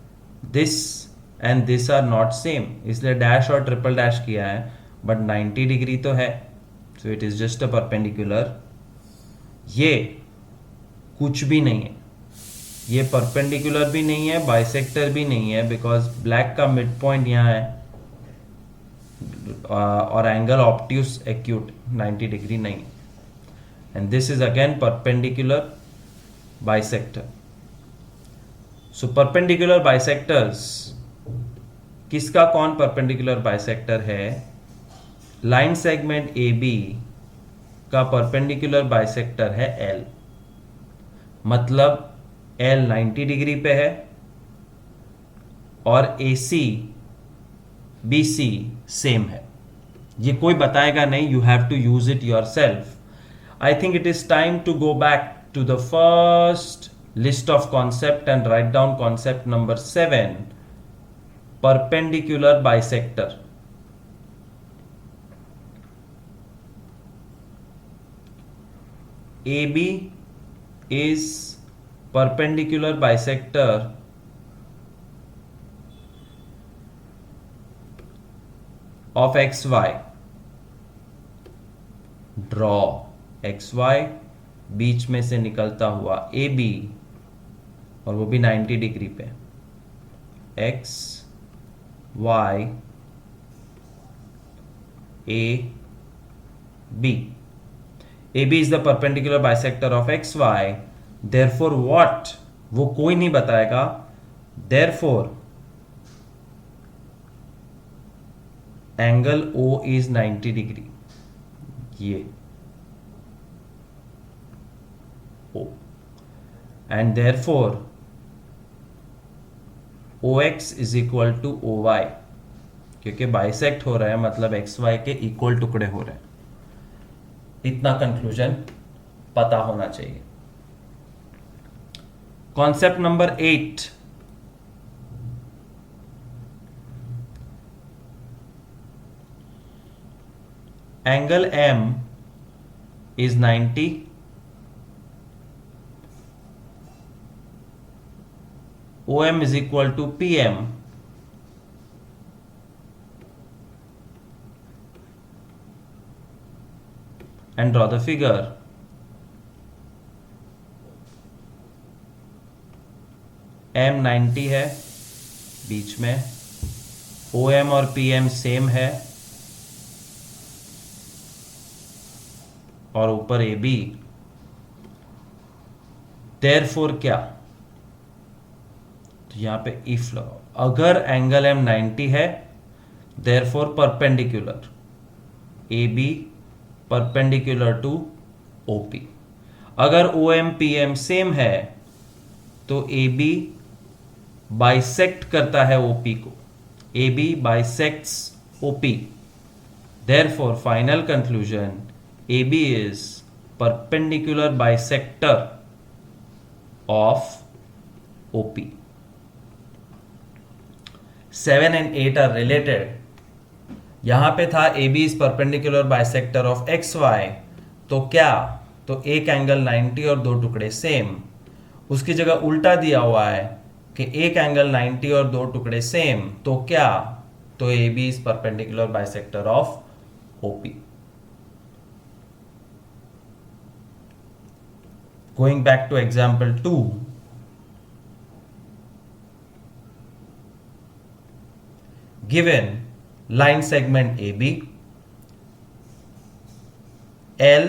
this and this are not same, इसलिए डैश और ट्रिपल डैश किया है, बट 90 डिग्री तो है, so it is just a perpendicular. ये कुछ भी नहीं है, ये परपेंडिकुलर भी नहीं है, बाइसेक्टर भी नहीं है, बिकॉज ब्लैक का मिड पॉइंट यहाँ है और एंगल ऑब्ट्यूस एक्यूट 90 डिग्री नहीं है, and this is again perpendicular bisector. So perpendicular bisectors, किसका कौन परपेंडिकुलर बाइसेक्टर है? लाइन सेगमेंट ए बी का परपेंडिकुलर बाइसेक्टर है एल, मतलब एल 90 डिग्री पे है और ए सी बी सी सेम है। ये कोई बताएगा नहीं, you have to use it yourself. I think it is time to go back to the first list of concept and write down concept number 7, perpendicular bisector. AB is perpendicular bisector of XY. Draw XY, बीच में से निकलता हुआ AB, और वो भी 90 डिग्री पे, X Y A B. AB is the perpendicular bisector of XY. Therefore what? वो कोई नहीं बताएगा। Therefore angle O is 90 degree. ये O, and therefore OX is equal to OY, क्योंकि बाइसेक्ट हो रहा है मतलब XY के इक्वल टुकड़े हो रहे हैं। इतना कंक्लूजन पता होना चाहिए। Concept number 8, angle M is 90, OM is equal to PM, and draw the figure. M 90 है बीच में, OM और PM सेम है, और ऊपर AB। Therefore क्या, तो यहां पे इफ लगाओ, अगर एंगल M 90 है therefore perpendicular AB perpendicular to OP। अगर OM PM सेम है तो AB बाइसेक्ट करता है OP को, AB bisects OP। Therefore final conclusion, AB is perpendicular bisector of OP. 7 and 8 are related. यहां पे था AB is perpendicular bisector of XY, तो क्या, तो एक एंगल 90 और दो टुकड़े सेम। उसकी जगह उल्टा दिया हुआ है कि एक एंगल 90 और दो टुकड़े सेम, तो क्या, तो AB is perpendicular bisector of OP. Going back to example 2, given line segment AB, L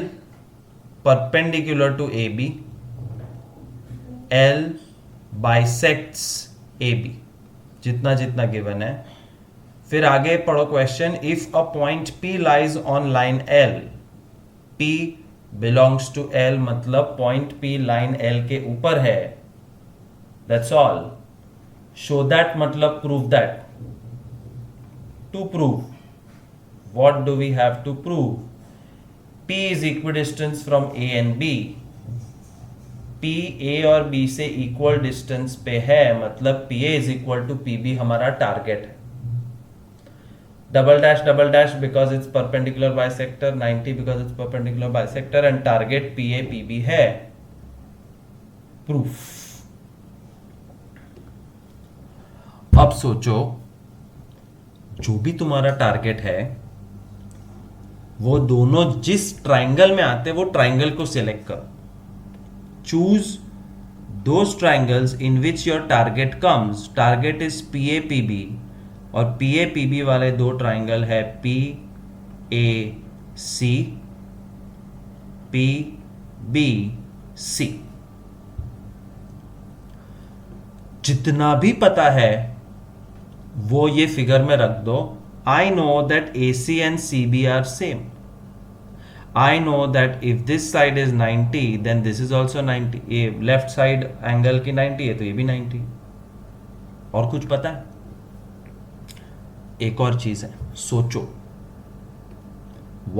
perpendicular to AB, L bisects AB, जितना जितना गिवन है। फिर आगे पढ़ो question, if a point P lies on line L, P belongs to L, मतलब पॉइंट P लाइन L के ऊपर है, that's all. Show that मतलब prove that. To prove, what do we have to prove? P is equidistance from A and B. P A और B से इक्वल डिस्टेंस पे है, मतलब PA is equal to PB हमारा टारगेट है। Double dash because it's perpendicular bisector, 90 because it's perpendicular bisector, and target PA PB है। प्रूफ। अब सोचो, जो भी तुम्हारा टारगेट है वो दोनों जिस ट्राइंगल में आते हैं वो ट्राइंगल को सिलेक्ट करो। Choose those triangles in which your target comes. Target is P A P B, और पी ए पी बी वाले दो ट्राइंगल है P A C, P B C. जितना भी पता है वो ये फिगर में रख दो। I know that A C and C B are same. I know that if this side is 90 then this is also 90। ये लेफ्ट साइड एंगल की 90 है तो ये भी 90। और कुछ पता है? एक और चीज है, सोचो।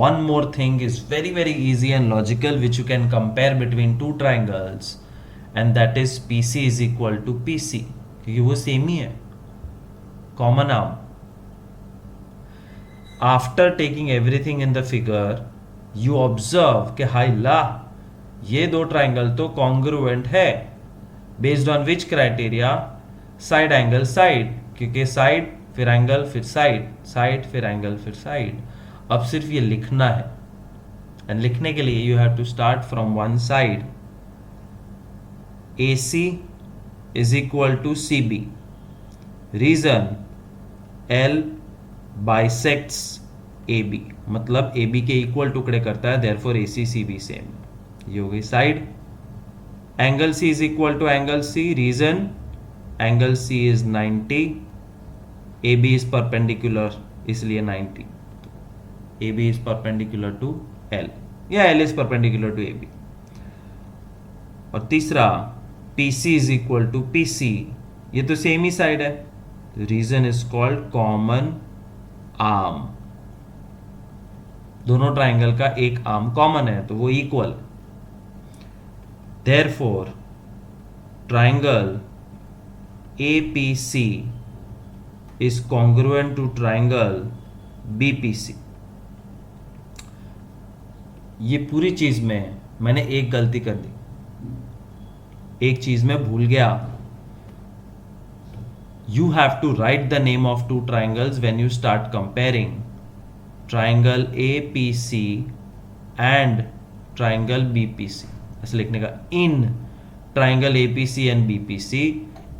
One more thing is very very easy and logical which you can compare between two triangles, and that is PC is equal to PC, क्योंकि वो सेम ही है, common arm. After taking everything in the figure you observe कि हाई ला ये दो ट्राइंगल तो कॉन्ग्रुएंट है। Based on which criteria? Side angle side, क्योंकि साइड फिर एंगल फिर साइड, साइड फिर एंगल फिर साइड। अब सिर्फ ये लिखना है, एंड लिखने के लिए you have to start from one side. A C is equal to C B. Reason L bisects A B, मतलब ए बी के इक्वल टुकड़े करता है, therefore A C C B same. ये हो गई side. Angle C is equal to angle C. Reason angle C is 90, A B is perpendicular इसलिए 90। A B is perpendicular to L, या L is perpendicular to A B. और तीसरा P C is equal to P C, ये तो सेम ही साइड है, reason is called common arm. दोनों ट्राइंगल का एक आर्म कॉमन है तो वो equal. Therefore triangle A P C is congruent to triangle B P C. ये पूरी चीज में मैंने एक गलती कर दी, एक चीज में भूल गया। You have to write the name of two triangles when you start comparing triangle APC and triangle BPC। ऐसे लिखने का, in triangle APC and BPC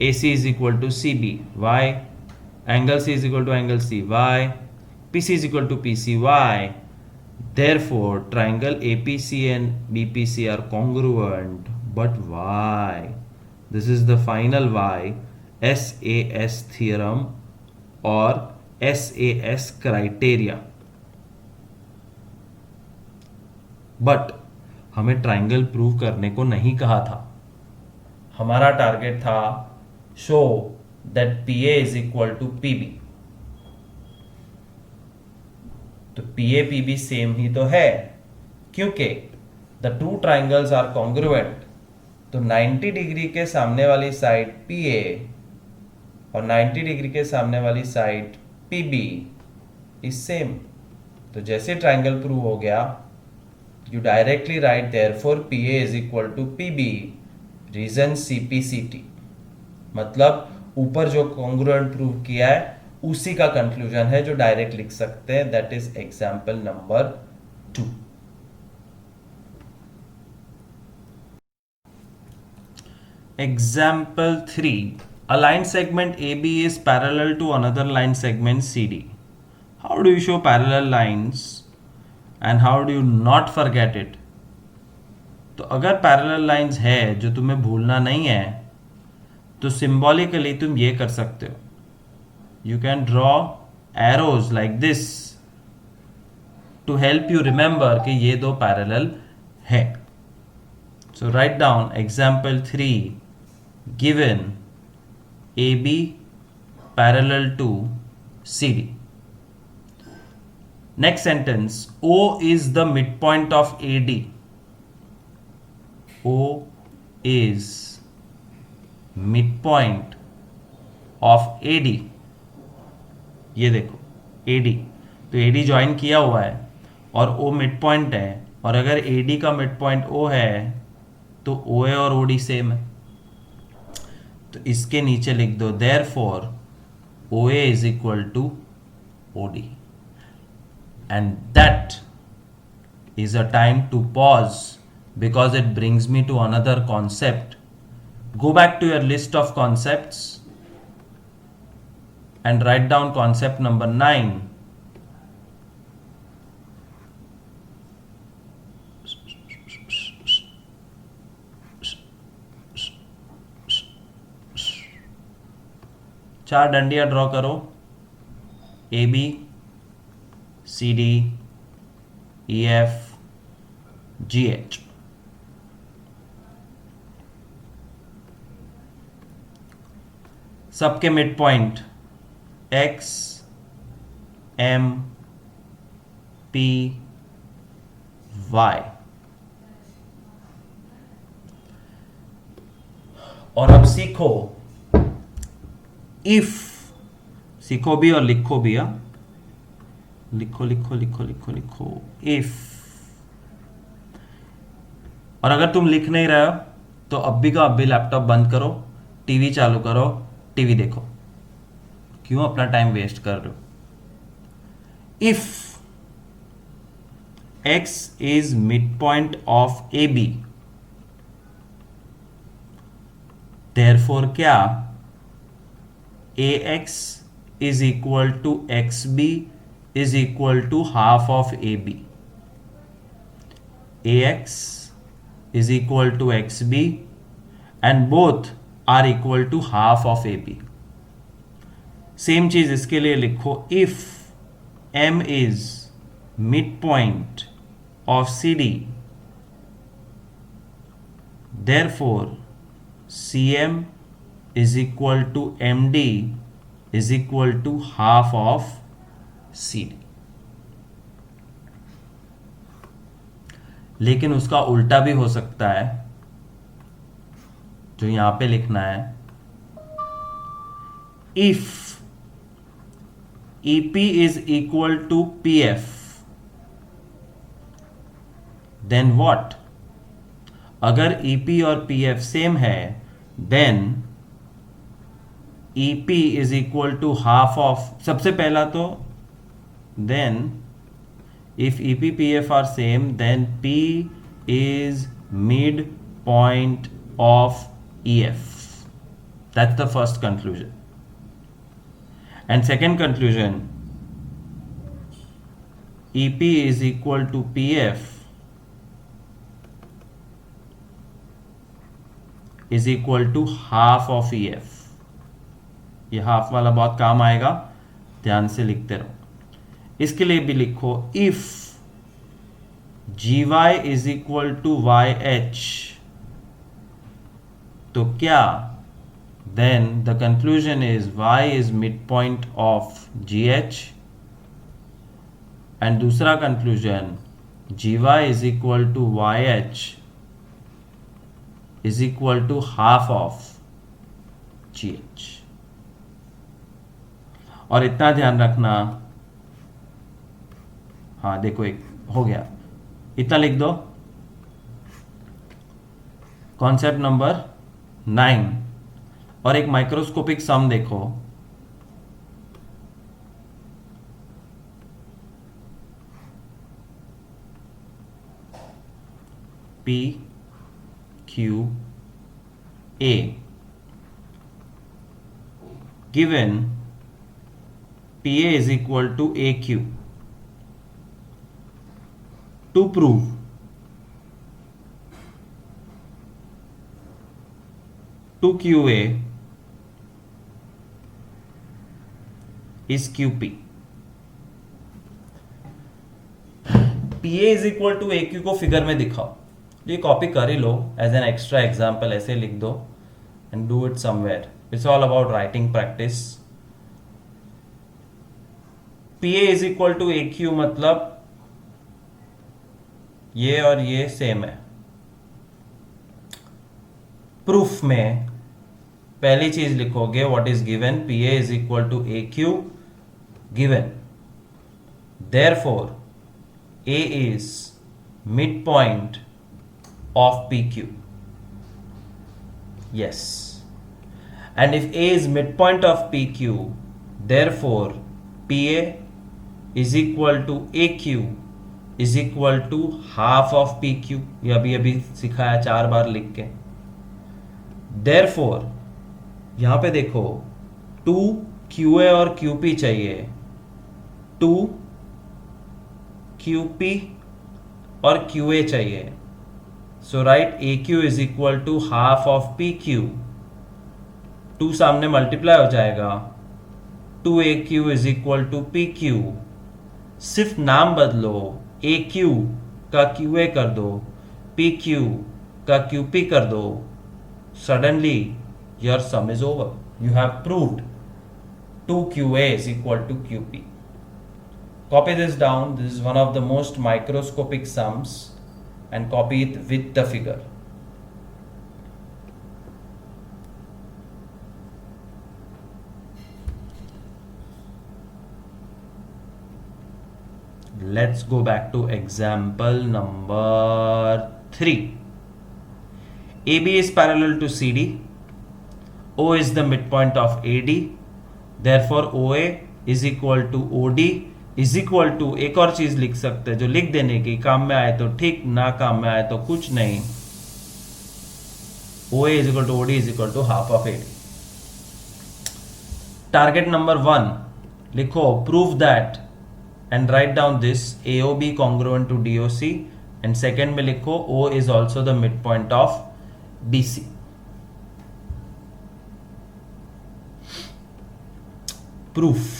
AC is equal to CB, why? Angle C is equal to angle C, why? PC is equal to PC, why? Therefore triangle APC and BPC are congruent, but why? This is the final why, SAS theorem और SAS criteria। बट हमें ट्राइंगल प्रूव करने को नहीं कहा था, हमारा टारगेट था show that PA is equal to PB। तो PA PB सेम ही तो है, क्योंकि the two triangles are congruent. तो 90 डिग्री के सामने वाली साइड PA और 90 डिग्री के सामने वाली साइड PB इज सेम। तो जैसे ट्राइंगल प्रूव हो गया, you directly write therefore PA is equal to PB, reason CPCT। मतलब ऊपर जो कॉन्ग्रुएंट प्रूव किया है उसी का कंक्लूजन है जो डायरेक्ट लिख सकते हैं, that is example number 2। Example 3, a line segment AB is parallel to another line segment CD. How do you show parallel lines and how do you not forget it? तो अगर parallel lines है जो तुम्हें भूलना नहीं है तो symbolically तुम ये कर सकते हो, you can draw arrows like this to help you remember कि ये दो parallel है। So write down example 3, given AB parallel to CD. Next sentence, O is the midpoint of AD. O is midpoint of AD। ये देखो AD, तो AD ज्वाइन किया हुआ है और O मिड पॉइंट है, और अगर AD का मिड पॉइंट O है तो OA और OD सेम है। तो इसके नीचे लिख दो therefore OA is equal to OD, and that is a time to pause because it brings me to another concept. Go back to your list of concepts and write down concept number 9. चार डंडियां ड्रॉ करो, A B C D E F G H. सबके midpoint X M P Y. और अब सीखो, इफ सीखो भी और लिखो भी. लिखो लिखो लिखो लिखो लिखो इफ. और अगर तुम लिख नहीं रहे हो तो अभी का अभी लैपटॉप बंद करो, टीवी चालू करो, टीवी देखो. क्यों अपना टाइम वेस्ट कर रहे हो? If x is midpoint of AB, therefore क्या AX is equal to XB is equal to half of AB. AX is equal to XB and both are equal to half of AB. Same चीज इसके लिए लिखो, if M is midpoint of CD, therefore CM is equal to MD is equal to half of CD. लेकिन उसका उल्टा भी हो सकता है, जो यहां पे लिखना है, if EP is equal to PF, then what? अगर EP और PF सेम है, then EP is equal to half of, सबसे पहला तो then if EP PF are same, then P is midpoint of EF. That's the first conclusion. And second conclusion, EP is equal to PF is equal to half of EF. ये हाफ वाला बहुत काम आएगा, ध्यान से लिखते रहो. इसके लिए भी लिखो, if GY is equal to YH, तो क्या? Then the conclusion is Y is midpoint of GH, and दूसरा conclusion, GY is equal to YH is equal to half of GH. और इतना ध्यान रखना, हाँ देखो एक हो गया, इतना लिख दो. Concept number 9. और एक माइक्रोस्कोपिक सम देखो, P Q A given PA is equal to AQ. To prove to QA is QP. PA is equal to AQ को फिगर में दिखाओ. ये कॉपी कर ही लो एज एन एक्स्ट्रा एग्जाम्पल, ऐसे लिख दो and do it somewhere. It's all about writing practice. PA is equal to AQ मतलब ये और ये सेम है. प्रूफ में पहली चीज लिखोगे what is given, PA is equal to AQ given, therefore A is midpoint of PQ. Yes. and if A is midpoint of PQ, therefore PA is equal to AQ is equal to half of PQ. ये अभी अभी सिखाया 4 बार लिख के. therefore यहां पे देखो 2 QA और QP चाहिए, 2 QP और QA चाहिए. so write AQ is equal to half of PQ. 2 सामने मल्टीप्लाई हो जाएगा, 2AQ is equal to PQ. सिर्फ नाम बदलो, AQ का QA कर दो, PQ का QP कर दो. suddenly your sum is over. You have proved 2QA is equal to QP. Copy this down. This is one of the most microscopic sums, and copy it with the figure. Let's go back to example number 3. AB is parallel to CD. O is the midpoint of AD. Therefore OA is equal to OD is equal to, एक और चीज लिख सकते हैं जो लिख देने की, काम में आए तो ठीक, ना काम में आए तो कुछ नहीं. OA is equal to OD is equal to half of AD. Target number 1 लिखो, prove that and write down this AOB congruent to DOC, and second में लिखो O is also the midpoint of BC. Proof.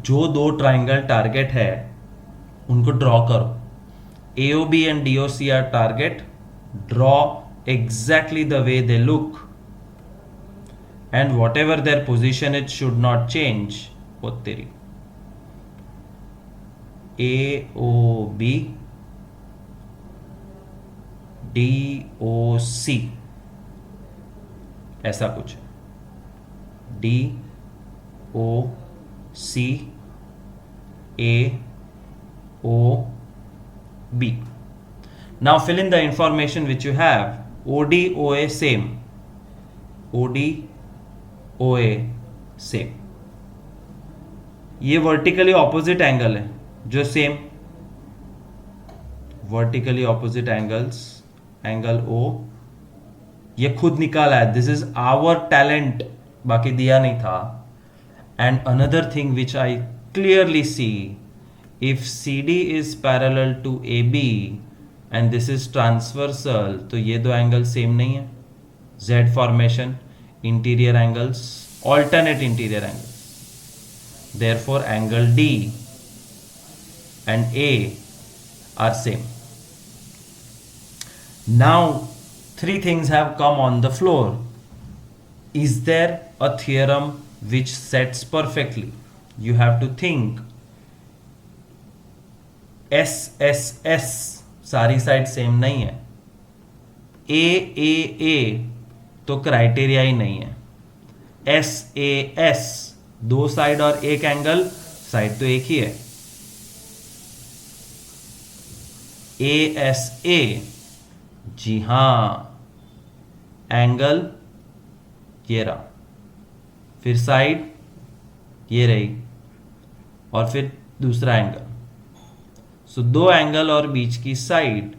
जो दो ट्राइंगल टारगेट है उनको ड्रॉ करो. AOB and DOC are target. Draw exactly the way they look, and whatever their position it should not change. वो तेरी AOB DOC ऐसा कुछ है. DOC AOB. Now fill in the information which you have. OD OA same. OD OA same. ये वर्टिकली ऑपोजिट एंगल है जो same. Vertically opposite angles, angle O ये खुद निकाला है. दिस इज आवर टैलेंट, बाकी दिया नहीं था. And another thing which I clearly see, if CD is parallel to AB and this is transversal, तो ये दो एंगल सेम नहीं है. Z formation, interior angles, alternate interior angles. Therefore angle D and A are same. Now 3 things have come on the floor. Is there a theorem which sets perfectly? You have to think. S सारी साइड सेम नहीं है. A तो क्राइटेरिया ही नहीं है. SAS दो साइड और एक एंगल, साइड तो एक ही है. ASA जी हां, एंगल ये रहा, फिर साइड ये रही, और फिर दूसरा एंगल. सो दो एंगल और बीच की side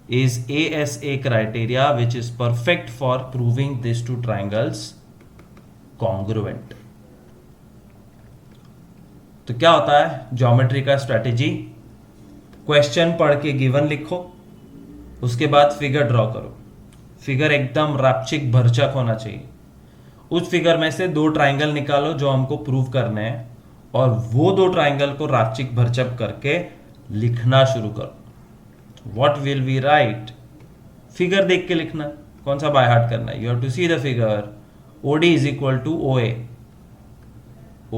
is ASA criteria which is perfect for proving these two triangles congruent. तो क्या होता है ज्योमेट्री का स्ट्रेटेजी? क्वेश्चन पढ़ के गिवन लिखो, उसके बाद फिगर ड्रॉ करो. फिगर एकदम रैप्चिक भरचक होना चाहिए. उस फिगर में से दो ट्राइंगल निकालो जो हमको प्रूव करने हैं, और वो दो ट्राइंगल को रैप्चिक भरचक करके लिखना शुरू करो. What will we write? Figure देख के लिखना, कौन सा बाय हार्ट करना है. You have to see the figure. OD is equal to OA.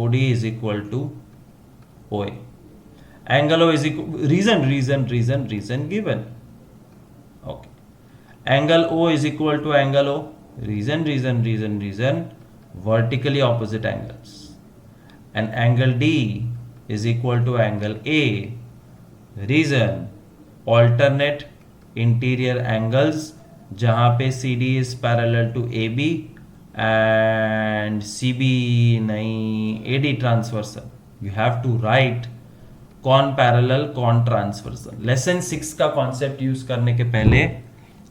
OD is equal to OA. Angle O is equal, reason given. Okay. Angle O is equal to angle O. Reason. Vertically opposite angles. And angle D is equal to angle A. Reason. Alternate interior angles जहां पे CD is parallel to AB and CB नहीं AD transversal, you have to write कौन पैरेलल कौन ट्रांसवर्सल। लेसन 6 का कॉन्सेप्ट यूज करने के पहले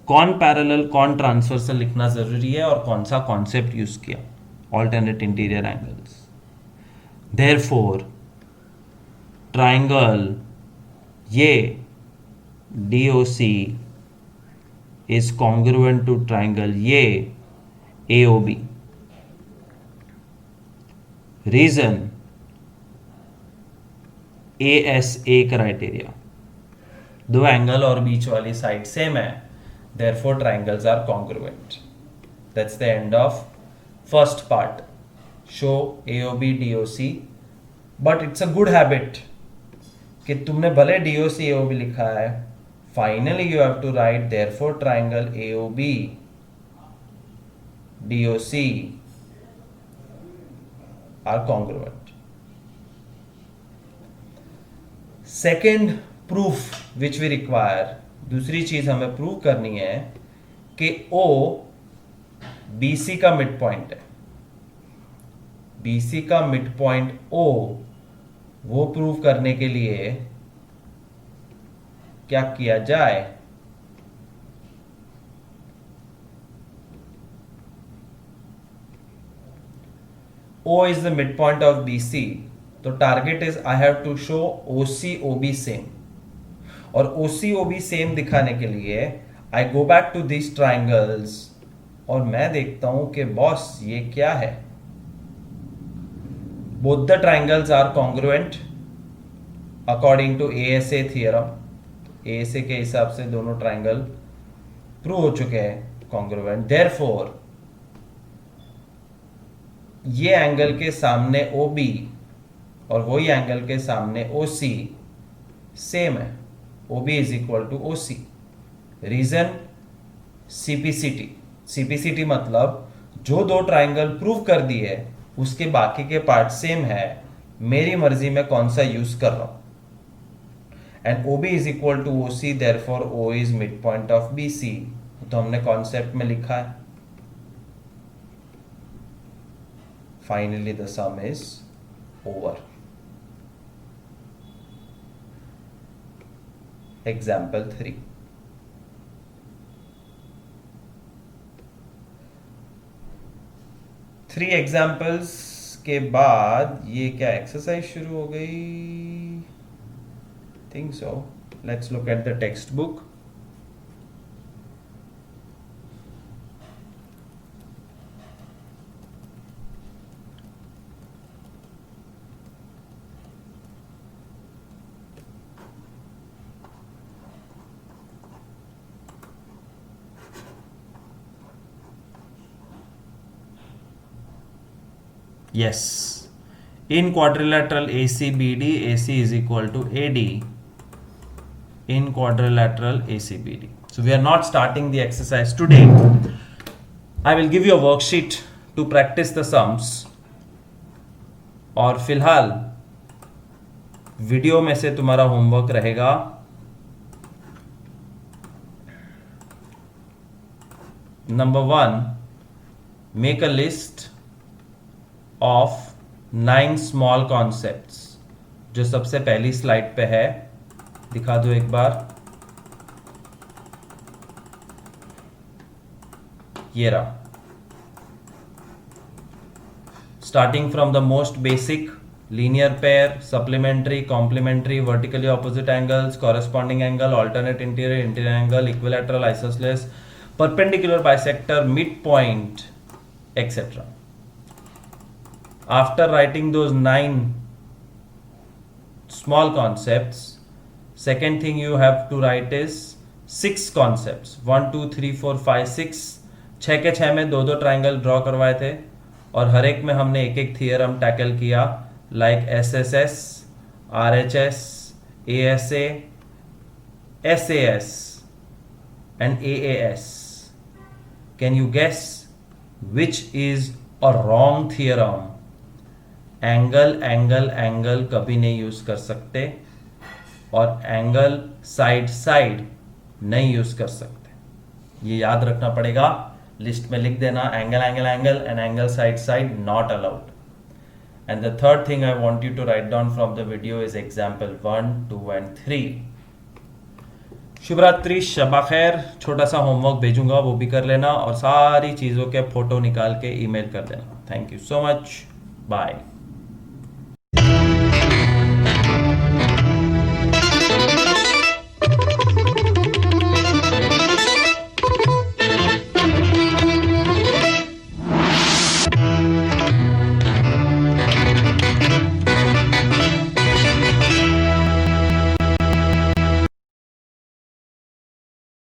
कौन पैरेलल कौन ट्रांसवर्सल लिखना जरूरी है और कौन सा कॉन्सेप्ट यूज किया, alternate interior angles. Therefore triangle ये DOC is congruent to triangle ये AOB। रीजन ASA क्राइटेरिया, दो एंगल और बीच वाली साइड सेम है, therefore triangles are congruent। That's the end of first part, show AOB DOC। but it's a good habit कि तुमने भले DOC AOB लिखा है, finally you have to write therefore triangle AOB DOC are congruent। Second proof which we require, दूसरी चीज हमें प्रूव करनी है कि O BC का मिड पॉइंट है। BC का मिड पॉइंट O, वो प्रूव करने के लिए क्या किया जाए? O is the midpoint of BC, तो target is I have to show OC OB same, और OC OB सेम दिखाने के लिए I go back to this triangles और मैं देखता हूं कि बॉस ये क्या है। Both the triangles are congruent according to ASA theorem. ASA के हिसाब से दोनों ट्राइंगल प्रूव हो चुके हैं कॉन्ग्रुएंट। देयरफॉर ये एंगल के सामने OB और वही एंगल के सामने OC सेम है, OB is equal to OC। Reason CPCT। CPCT मतलब जो दो ट्राइंगल प्रूव कर दिए उसके बाकी के पार्ट सेम है, मेरी मर्जी में कौन सा यूज कर रहा हूं। And OB is equal to OC, therefore O is mid point of BC, तो हमने कॉन्सेप्ट में लिखा है। Finally the sum is over. Example 3, three examples के बाद ये क्या एक्सरसाइज शुरू हो गई? Think so. Let's look at the text book. Yes, in quadrilateral ACBD, AC is equal to AD in quadrilateral ACBD. So we are not starting the exercise today. I will give you a worksheet to practice the sums. और फिलहाल वीडियो में से तुम्हारा होमवर्क रहेगा number 1, make a list of 9 small concepts. जो सबसे पहली स्लाइड पे है, दिखा दो एक बार, ये रहा। Starting from the most basic, linear pair, supplementary, complementary, vertically opposite angles, corresponding angle, alternate interior, interior angle, equilateral, isosceles, perpendicular bisector, mid point, etcetera. After writing those 9 small concepts, second thing you have to write is 6 concepts, 1 2 3 4 5 6। 6 के 6 में दो ट्राइंगल ड्रॉ करवाए थे और हर एक में हमने एक एक थियरम टैकल किया, like SSS, RHS, ASA, SAS and AAS। Can you guess which is a wrong theorem? Angle angle angle कभी नहीं यूज कर सकते और एंगल साइड साइड नहीं यूज कर सकते। ये याद रखना पड़ेगा, लिस्ट में लिख देना angle angle angle and angle side side not allowed. And the third thing I want you to write down from the video is example 1, 2 and 3. शुभरात्रि, शबा खैर. छोटा सा होमवर्क भेजूंगा, वो भी कर लेना और सारी चीज़ों के फोटो निकाल के ईमेल कर देना. Thank you so much. Bye.